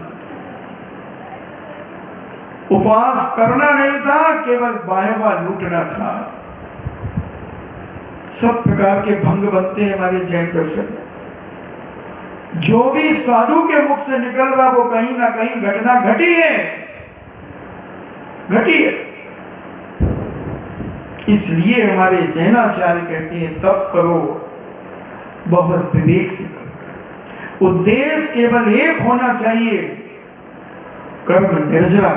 उपवास करना नहीं था, केवल बाहेबा लूटना था। सब प्रकार के भंग बनते हैं हमारे जैन दर्शन में। जो भी साधु के मुख से निकल रहा वो कहीं ना कहीं घटना घटी है, घटी है। इसलिए हमारे जैनाचार्य कहते हैं तप करो, बहुत विवेक से करो, उद्देश्य केवल एक होना चाहिए, कर्म निर्जरा,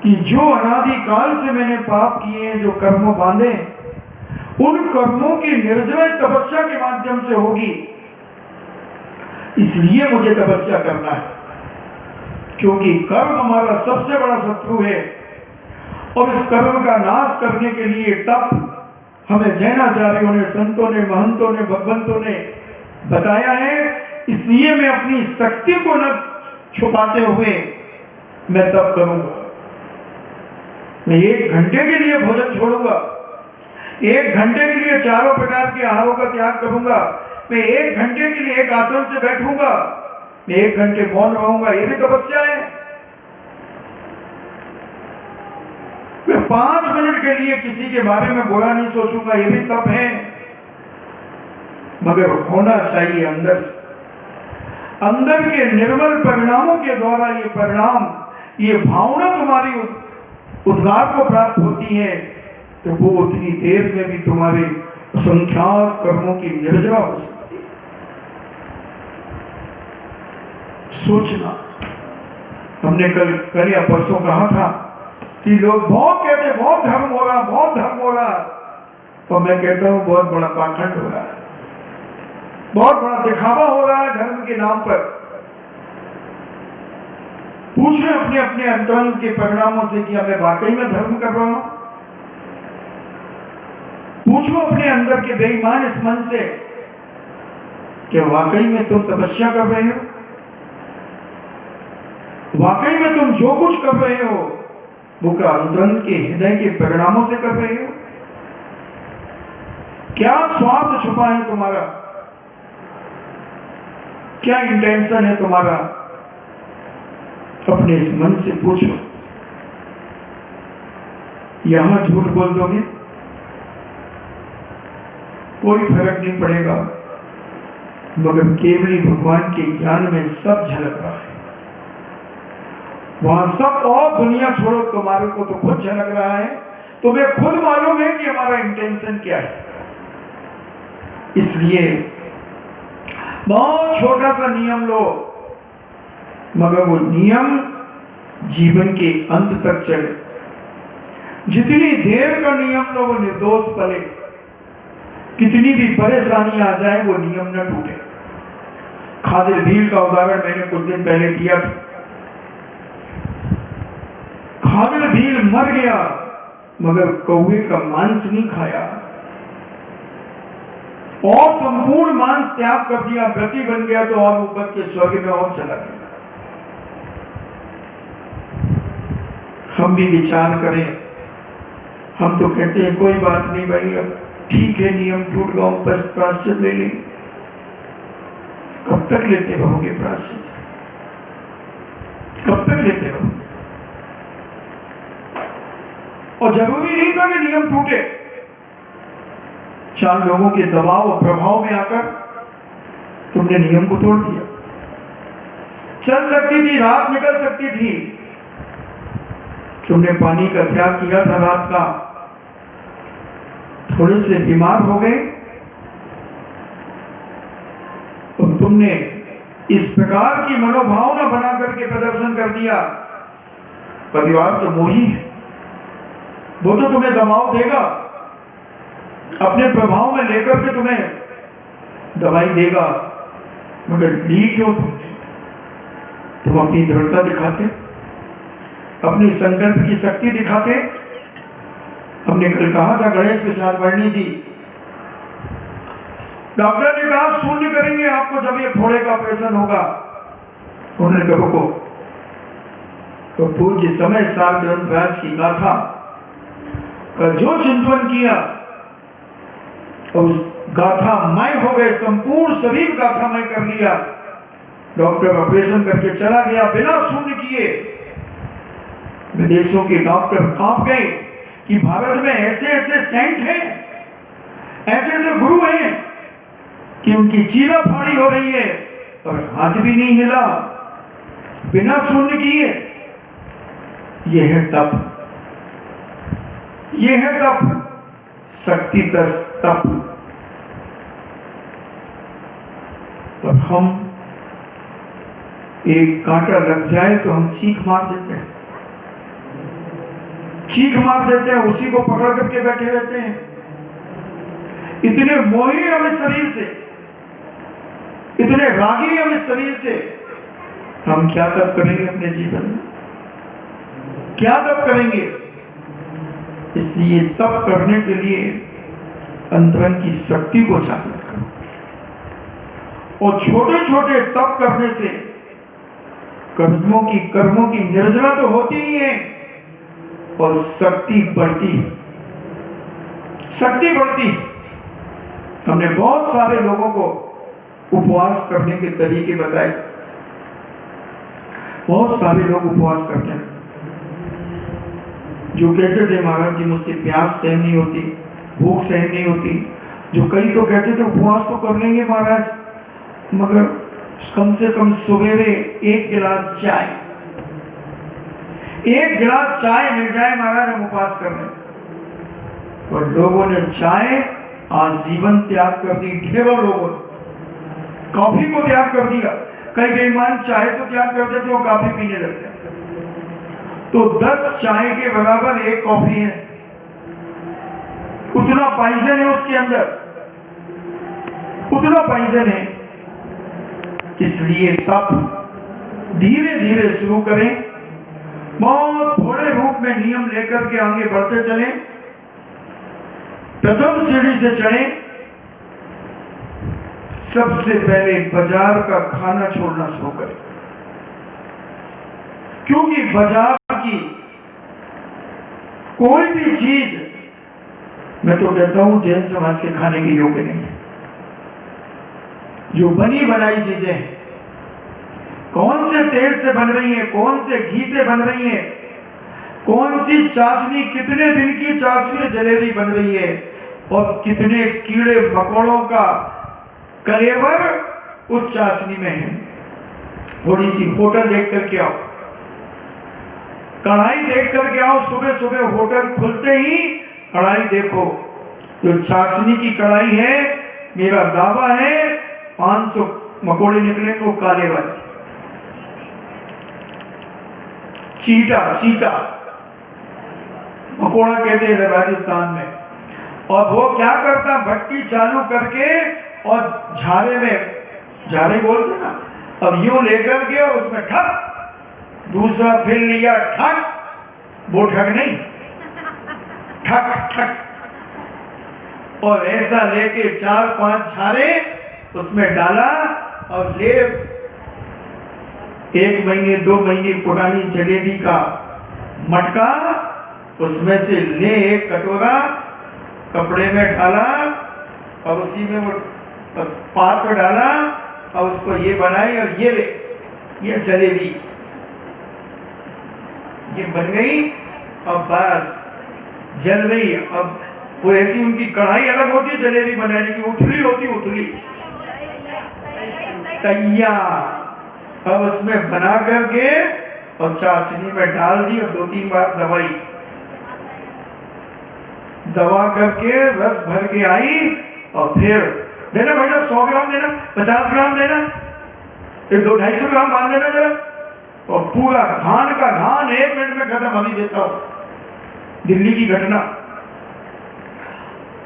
कि जो अनादिकाल से मैंने पाप किए हैं, जो कर्मों बांधे, उन कर्मों की निर्जर तपस्या के माध्यम से होगी। इसलिए मुझे तपस्या करना है, क्योंकि कर्म हमारा सबसे बड़ा शत्रु है, और इस कर्म का नाश करने के लिए तप हमें जैनाचार्यों ने, संतों ने, महंतों ने, भगवंतों ने बताया है। इसलिए मैं अपनी शक्ति को न छुपाते हुए मैं तप करूंगा। मैं 1 घंटे के लिए भोजन छोड़ूंगा, 1 घंटे के लिए चारों प्रकार के आहारों का त्याग करूंगा, मैं 1 घंटे के लिए एक आसन से बैठूंगा, मैं 1 घंटे मौन रहूंगा, ये भी तपस्या है। मैं 5 मिनट के लिए किसी के बारे में बुरा नहीं सोचूंगा, ये भी तप है। मगर होना चाहिए अंदर से, अंदर के निर्मल परिणामों के द्वारा ये परिणाम, ये भावना तुम्हारी उद्गार को प्राप्त होती है, तो वो उतनी देर में भी तुम्हारे असंख्यात कर्मों की निर्जरा हो सकती है। सोचना, हमने कल या परसों कहा था कि लोग बहुत कहते बहुत धर्म हो रहा, बहुत धर्म हो रहा, और मैं कहता हूं बहुत बड़ा पाखंड हो रहा है, बहुत बड़ा दिखावा हो रहा है धर्म के नाम पर। पूछे अपने अपने अंतरंग के परिणामों से कि मैं वाकई में धर्म कर रहा हूं। पूछो अपने अंदर के बेईमान इस मन से कि वाकई में तुम तपस्या कर रहे हो, वाकई में तुम जो कुछ कर रहे हो वो क्या अंतरंग के हृदय के परिणामों से कर रहे हो? क्या स्वार्थ छुपा है तुम्हारा? क्या इंटेंशन है तुम्हारा? अपने इस मन से पूछो। यहां झूठ बोल दोगे कोई फर्क नहीं पड़ेगा, मगर केवली भगवान के ज्ञान में सब झलक रहा है। वहां सब और दुनिया छोड़ो, तुम्हारे को तो खुद झलक रहा है। तुम्हें खुद मालूम है कि हमारा इंटेंशन क्या है। इसलिए बहुत छोटा सा नियम लो, मगर वो नियम जीवन के अंत तक चले। जितनी देर का नियम लो वो निर्दोष पले, कितनी भी परेशानी आ जाए वो नियम न टूटे। खादिर भील का उदाहरण मैंने कुछ दिन पहले दिया था। खादिर भील मर गया मगर कौवे का मांस नहीं खाया और संपूर्ण मांस त्याग कर दिया, व्रती बन गया तो और ऊपर के स्वर्ग में और चला गया। हम भी विचार करें। हम तो कहते हैं कोई बात नहीं भाई, अब ठीक है नियम टूट गया, बस प्रायश्चित ले लें। कब तक लेते रहोगे प्रायश्चित? कब तक लेते रहोगे? और जरूरी नहीं था कि नियम टूटे। 4 लोगों के दबाव और प्रभाव में आकर तुमने नियम को तोड़ दिया। चल सकती थी, रात निकल सकती थी, तुमने पानी का त्याग किया था रात का। थोड़े से बीमार हो गए और तुमने इस प्रकार की मनोभावना बना करके प्रदर्शन कर दिया। परिवार तो मोही है, वो तो तुम्हें दबाव देगा, अपने प्रभाव में लेकर के तुम्हें दवाई देगा, मगर ली क्यों तुमने? तुम अपनी दृढ़ता दिखाते, अपनी संकल्प की शक्ति दिखाते। हमने कल कहा था गणेश प्रसाद वर्णी जी, डॉक्टर ने कहा शून्य करेंगे आपको जब ये फोड़े का ऑपरेशन होगा। उन्होंने कहा रुको, तो पूज्य समय साल ग्रंथराज की गाथा का जो चिंतन किया और उस गाथा मय हो गए, संपूर्ण शरीर गाथा मय कर लिया। डॉक्टर ऑपरेशन करके चला गया बिना शून्य किए। विदेशों के डॉक्टर कांप गए कि भारत में ऐसे ऐसे सेंट हैं, ऐसे ऐसे गुरु हैं कि उनकी चीरा फाड़ी हो रही है और हाथ भी नहीं हिला, बिना शून्य किए। यह है तप, यह है तप, शक्ति तप। और हम एक कांटा लग जाए तो हम चीख मार देते हैं, चीख मार देते हैं, उसी को पकड़ करके बैठे रहते हैं। इतने मोही हम इस शरीर से, इतने रागी हम इस शरीर से। हम क्या तप करेंगे अपने जीवन में? क्या तप करेंगे? इसलिए तप करने के लिए अंतरंग की शक्ति को जागृत करो। और छोटे छोटे तप करने से कर्मों की निर्जरा तो होती ही है और शक्ति बढ़ती है, शक्ति बढ़ती है। हमने बहुत सारे लोगों को उपवास करने के तरीके बताए। बहुत सारे लोग उपवास करते हैं जो कहते थे महाराज जी मुझसे प्यास सहन नहीं होती, भूख सहन नहीं होती। जो कई तो कहते थे उपवास तो कर लेंगे महाराज, मगर कम से कम सवेरे 1 गिलास चाय, 1 गिलास चाय मिल जाए महाराज हम उपवास कर लें। और लोगों ने चाय आजीवन त्याग कर दी। ढेरों लोगों ने कॉफी को त्याग कर दिया। कई बेईमान चाय तो त्याग कर देते, वो कॉफी पीने लगते हैं। तो 10 चाय के बराबर 1 कॉफी है, उतना पॉइजन है उसके अंदर, उतना पॉइजन है। इसलिए तप धीरे धीरे शुरू करें, बहुत थोड़े रूप में नियम लेकर के आगे बढ़ते चलें। प्रथम सीढ़ी से चढ़ें। सबसे पहले बाजार का खाना छोड़ना शुरू करें, क्योंकि बाजार की कोई भी चीज मैं तो कहता हूं जैन समाज के खाने के योग्य नहीं है। जो बनी बनाई चीजें कौन से तेल से बन रही है, कौन से घी से बन रही है, कौन सी चाशनी, कितने दिन की चाशनी से जलेबी बन रही है और कितने कीड़े मकोड़ों का कलेवर उस चाशनी में है। थोड़ी सी होटल देख करके आओ, कढ़ाई देख करके आओ। सुबह सुबह होटल खुलते ही कढ़ाई देखो, जो चाशनी की कढ़ाई है, मेरा दावा है 500 मकोड़े निकलेंगे वो काले वाले। चीटा, चीटा मकोड़ा कहते हैं राजस्थान में। और वो क्या करता, भट्टी चालू करके और झारे में, झारे बोलते ना, अब यूं लेकर के और उसमें ठक, दूसरा फिर लिया ठक, वो ठक नहीं, ठक ठक, और ऐसा लेके 4-5 झारे उसमें डाला और ले 1 महीने 2 महीने पुरानी जलेबी का मटका उसमें से ले 1 कटोरा कपड़े में डाला और उसी में वो पात पर डाला और उसको ये बनाई और ये ले, ये जलेबी ये बन गई। और बस जल गई। अब वो ऐसी उनकी कढ़ाई अलग होती है जलेबी बनाने की, उथली होती, उथली तैयार। अब उसमें बना करके और चाशनी में डाल दी और 2-3 बार दबा करके रस भर के आई और फिर देना भाई साहब 100 ग्राम देना, 50 ग्राम देना, 200-250 ग्राम बांध देना जरा, और पूरा घान का घान 1 मिनट में खत्म। अभी देता हूं दिल्ली की घटना।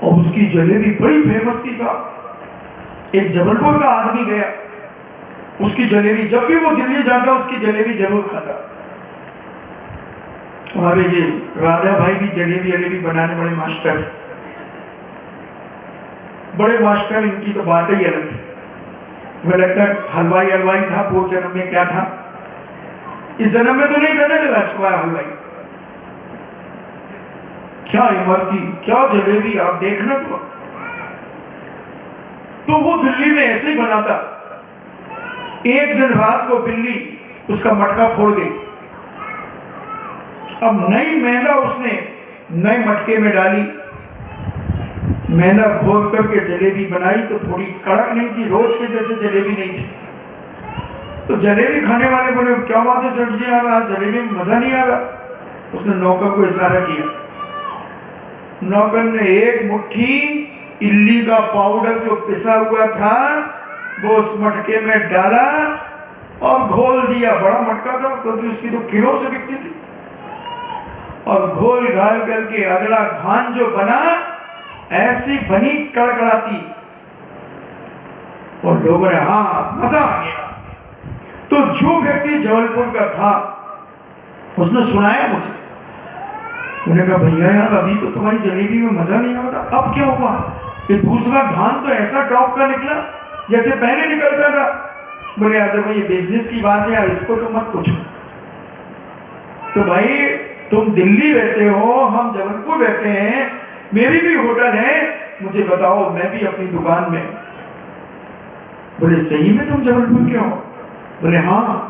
और उसकी जलेबी बड़ी फेमस थी साहब। एक जबलपुर का आदमी गया, उसकी जलेबी, जब भी वो दिल्ली जाता उसकी जलेबी जरूर खाता। हमारे ये राधा भाई भी जलेबी बनाने बड़े मास्टर, बड़े मास्टर, इनकी तो बात ही अलग है। मुझे लगता है हलवाई था, पूर्व जन्म में क्या था, इस जन्म में तो नहीं था ना राजकुमार हलवाई। क्या इमरती, क्या जलेबी, आप देखना। तो वो दिल्ली में ऐसे ही बनाता। एक दिन रात को बिल्ली उसका मटका फोड़ गई। अब नई मैदा उसने नए मटके में डाली, मैदा घोल करके जलेबी बनाई तो थोड़ी कड़क नहीं थी, रोज के जैसे जलेबी नहीं थी। तो जलेबी खाने वाले बोले क्या बात है सेठ जी, आज जलेबी में मजा नहीं आ रहा। उसने नौकर को इशारा किया, नौकर ने 1 मुट्ठी इल्ली का पाउडर जो पिसा हुआ था वो उस मटके में डाला और घोल दिया। बड़ा मटका था क्योंकि उसकी तो किलो से बिकती थी। और घोल घाल करके अगला घान जो बना ऐसी बनी कड़कड़ाती, और लोगों ने हाँ मजा आ गया। तो जो व्यक्ति जबलपुर का था उसने सुनाया मुझे, उन्होंने कहा भैया यार अभी तो तुम्हारी जलेबी में मजा नहीं आ रहा, अब क्या हुआ? ये दूसरा घान तो ऐसा टॉप का निकला जैसे पहले निकलता था। बोले यार देखो ये बिजनेस की बात है यार, इसको तो मत पूछो। तो भाई तुम दिल्ली रहते हो, हम जबलपुर रहते हैं, मेरी भी होटल है, मुझे बताओ मैं भी अपनी दुकान में। बोले सही में तुम जबलपुर के हो? बोले हाँ।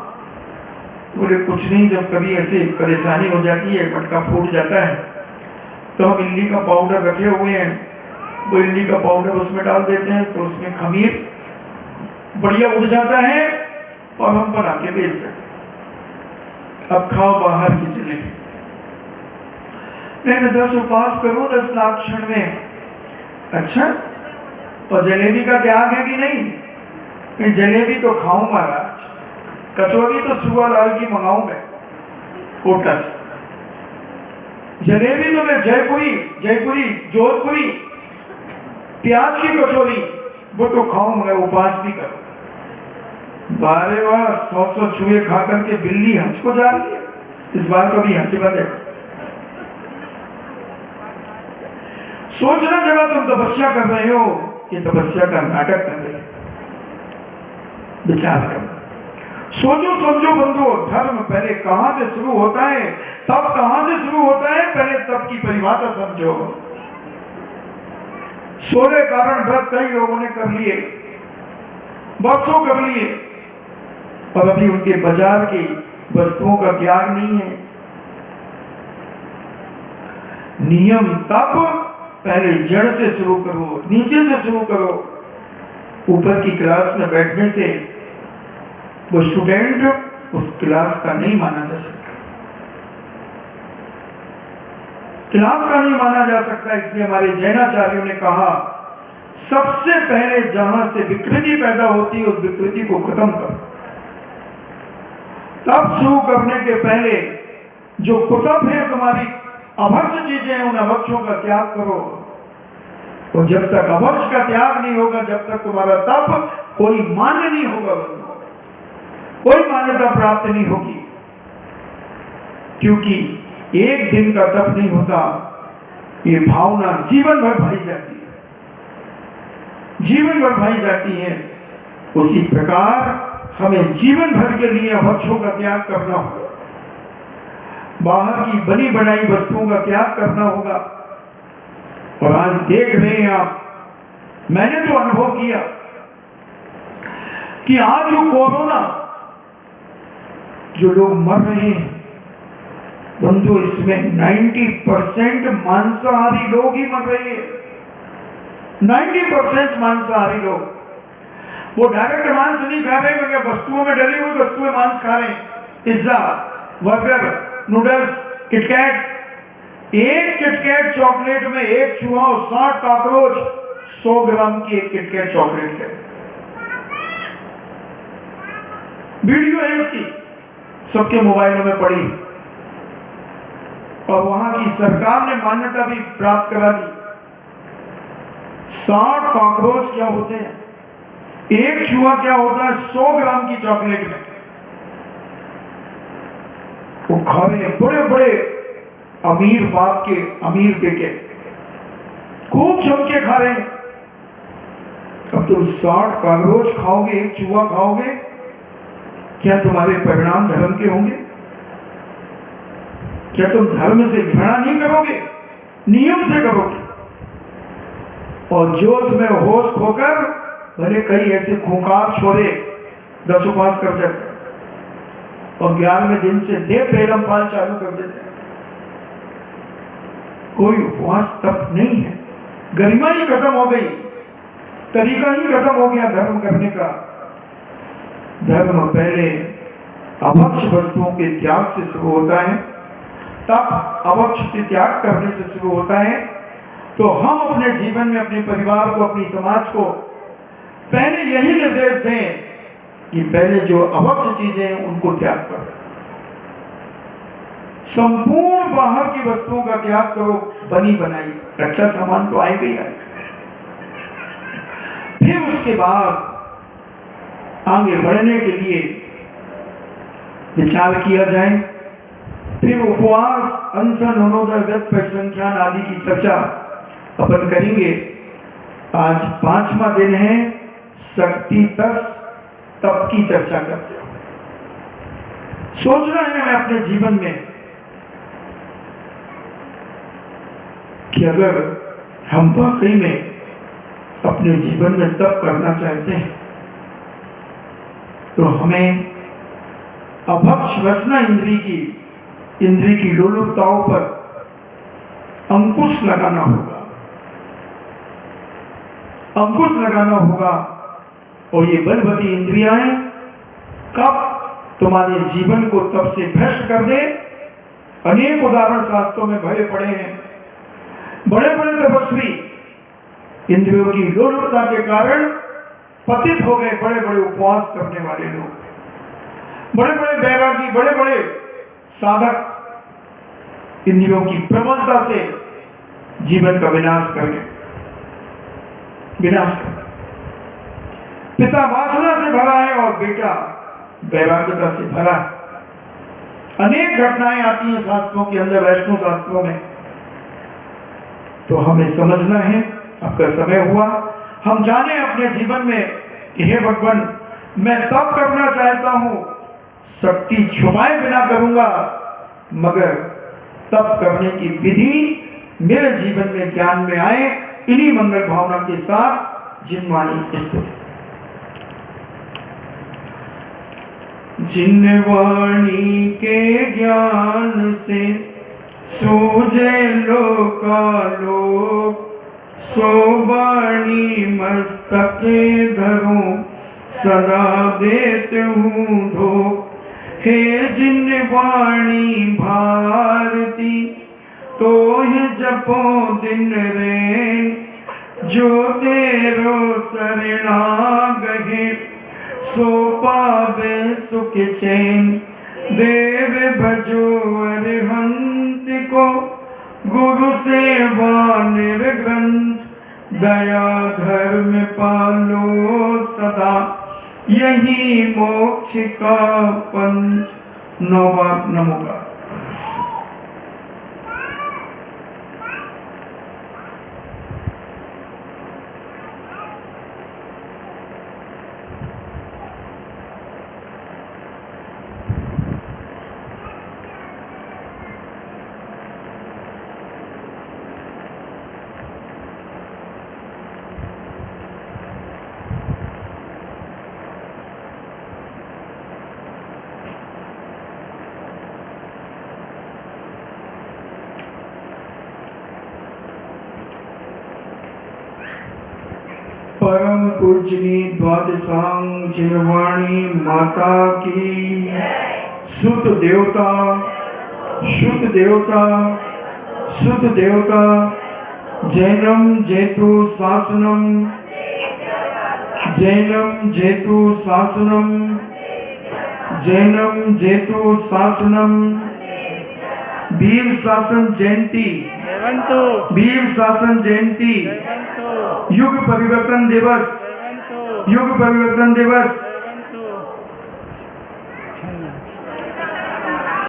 बोले कुछ नहीं, जब कभी ऐसे परेशानी हो जाती है, मटका फूट जाता है, तो हम इल्ली का पाउडर रखे हुए हैं, वो इल्ली का पाउडर उसमें डाल देते हैं तो उसमें खमीर बढ़िया उड़ जाता है और हम बना के बेच देते हैं। अब खाओ बाहर की जलेबी। मैं 10 उपास करूं 10 लाख क्षण में। अच्छा, और जलेबी का त्याग है कि नहीं? जलेबी तो खाऊं महाराज, कचौरी तो सुआ लाल की मंगाऊंगा कोटा से। जलेबी तो मैं जयपुरी जोधपुरी प्याज की कचौरी वो तो खाऊं, मगर उपास भी करूं। बारे वाह, 100 चूहे खा करके बिल्ली हंस को जा रही है। इस बार तो भी हंस बंद है। सोचना जब तुम तपस्या कर रहे हो कि तपस्या का नाटक कर रहे हो, विचार करना। सोचो समझो बंधु, धर्म पहले कहां से शुरू होता है, तप कहां से शुरू होता है, पहले तप की परिभाषा समझो। 16 कारण व्रत कई लोगों ने कर लिए, वर्षों कर लिए, और अभी उनके बाजार की वस्तुओं का त्याग नहीं है। नियम तप पहले जड़ से शुरू करो, नीचे से शुरू करो। ऊपर की क्लास में बैठने से वो स्टूडेंट उस क्लास का नहीं माना जा सकता, क्लास का नहीं माना जा सकता। इसलिए हमारे जैनाचार्यों ने कहा सबसे पहले जहां से विकृति पैदा होती है उस विकृति को खत्म करो। तब शुरू करने के पहले जो कुतब है, तुम्हारी अभक्ष चीजें हैं, उन अभक्षों का त्याग करो। और जब तक अभक्ष का त्याग नहीं होगा, जब तक तुम्हारा तप कोई मान्य नहीं होगा बंधु, कोई मान्यता प्राप्त नहीं होगी। क्योंकि एक दिन का तप नहीं होता, ये भावना जीवन भर भाई जाती है, जीवन भर भाई जाती है। उसी प्रकार हमें जीवन भर के लिए अभक्षों का त्याग करना होगा, बाहर की बनी बनाई वस्तुओं का त्याग करना होगा। और आज देख रहे हैं आप, मैंने तो अनुभव किया कि आज जो कोरोना, जो लोग मर रहे हैं बंधु, इसमें 90% मांसाहारी लोग ही मर रहे हैं। 90% मांसाहारी लोग, वो डायरेक्ट मांस नहीं खा रहे, मगर वस्तुओं में डली हुई वस्तुएं मांस खा रहे हैं। Pizza, burger, noodles, KitKat. एक किटकैट चॉकलेट में एक चूहा और 60 कॉकरोच 100 ग्राम की एक किटकैट चॉकलेट के। वीडियो है इसकी, सबके मोबाइलों में पड़ी, और वहां की सरकार ने मान्यता भी प्राप्त करा दी। 60 कॉकरोच क्या होते हैं, एक चूहा क्या होता है 100 ग्राम की चॉकलेट में। वो खा रहे हैं बड़े बड़े अमीर बाप के अमीर बेटे, खूब जम के खा रहे हैं। अब तुम 60 कॉकरोच खाओगे, एक चूहा खाओगे, क्या तुम्हारे परिणाम धर्म के होंगे? क्या तुम धर्म से घृणा नहीं करोगे, नियम से करोगे? और जोश में होश खोकर भले कई ऐसे खूंखार छोरे 10 उपवास कर जाते और 11वें दिन से देव बेलम पाल चालू कर देते हैं। कोई उपवास तप नहीं है, गरिमा ही खत्म हो गई, तरीका ही खत्म हो गया धर्म करने का। धर्म पहले अभक्ष वस्तुओं के त्याग से शुरू होता है, तप अभक्ष के त्याग करने से शुरू होता है। तो हम अपने जीवन में अपने परिवार को, अपनी समाज को पहले यही निर्देश दें कि पहले जो अभक्ष चीजें हैं उनको त्याग करो, संपूर्ण बाहर की वस्तुओं का त्याग करो। बनी बनाई अच्छा सामान तो आएगा ही आएगा। फिर उसके बाद आगे बढ़ने के लिए विचार किया जाए। फिर उपवास, अनशन, अनोदय, व्रत, परिसंख्यान आदि की चर्चा अपन करेंगे। आज 5वां दिन है, शक्ति 10 तप की चर्चा करते हो। सोचना है हमें अपने जीवन में कि अगर हम वाकई में अपने जीवन में तप करना चाहते हैं तो हमें अभक्ष वासना इंद्री की लोलुपताओं पर अंकुश लगाना होगा, अंकुश लगाना होगा। और ये बलवती इंद्रियां कब तुम्हारे जीवन को तब से भ्रष्ट कर दे, अनेक उदाहरण शास्त्रों में भरे पड़े हैं। बड़े बड़े तपस्वी इंद्रियों की लोलुपता के कारण पतित हो गए। बड़े बड़े उपवास करने वाले लोग, बड़े बड़े बैरागी, बड़े बड़े साधक इंद्रियों की प्रबलता से जीवन का विनाश कर गए, विनाश कर। पिता वासना से भरा है और बेटा वैराग्यता से भरा है। अनेक घटनाएं आती हैं शास्त्रों के अंदर, वैष्णव शास्त्रों में। तो हमें समझना है, आपका समय हुआ, हम जाने अपने जीवन में कि हे भगवान, मैं तप करना चाहता हूं, शक्ति छुपाए बिना करूंगा, मगर तप करने की विधि मेरे जीवन में ज्ञान में आए। इन्हीं मंगल भावना के साथ जिनवाणी स्तुति। जिनवाणी के ज्ञान से सूझे लोकालोक, सो वाणी मस्तके धरो सदा देते हूँ धोख। हे जिनवाणी भारती तो ही जपो दिन रैन, जो तेरो शरणागहे सो पावे सुख चैन। देव भजो अरहंत को गुरु सेवा निर्ग्रंथ, दया धर्म पालो सदा यही मोक्ष का पंथ। नौवा नमोगा। परम पूजनी द्वादशांग जिनवाणी माता की। सुत देवता शुद्ध देवता शुद्ध देवता, जैनम जेतु शासनम जैनम जेतु शासनम जैनम जेतु शासनम। वीर शासन जयंती, वीर शासन जयंती, युग परिवर्तन दिवस, युग परिवर्तन दिवस।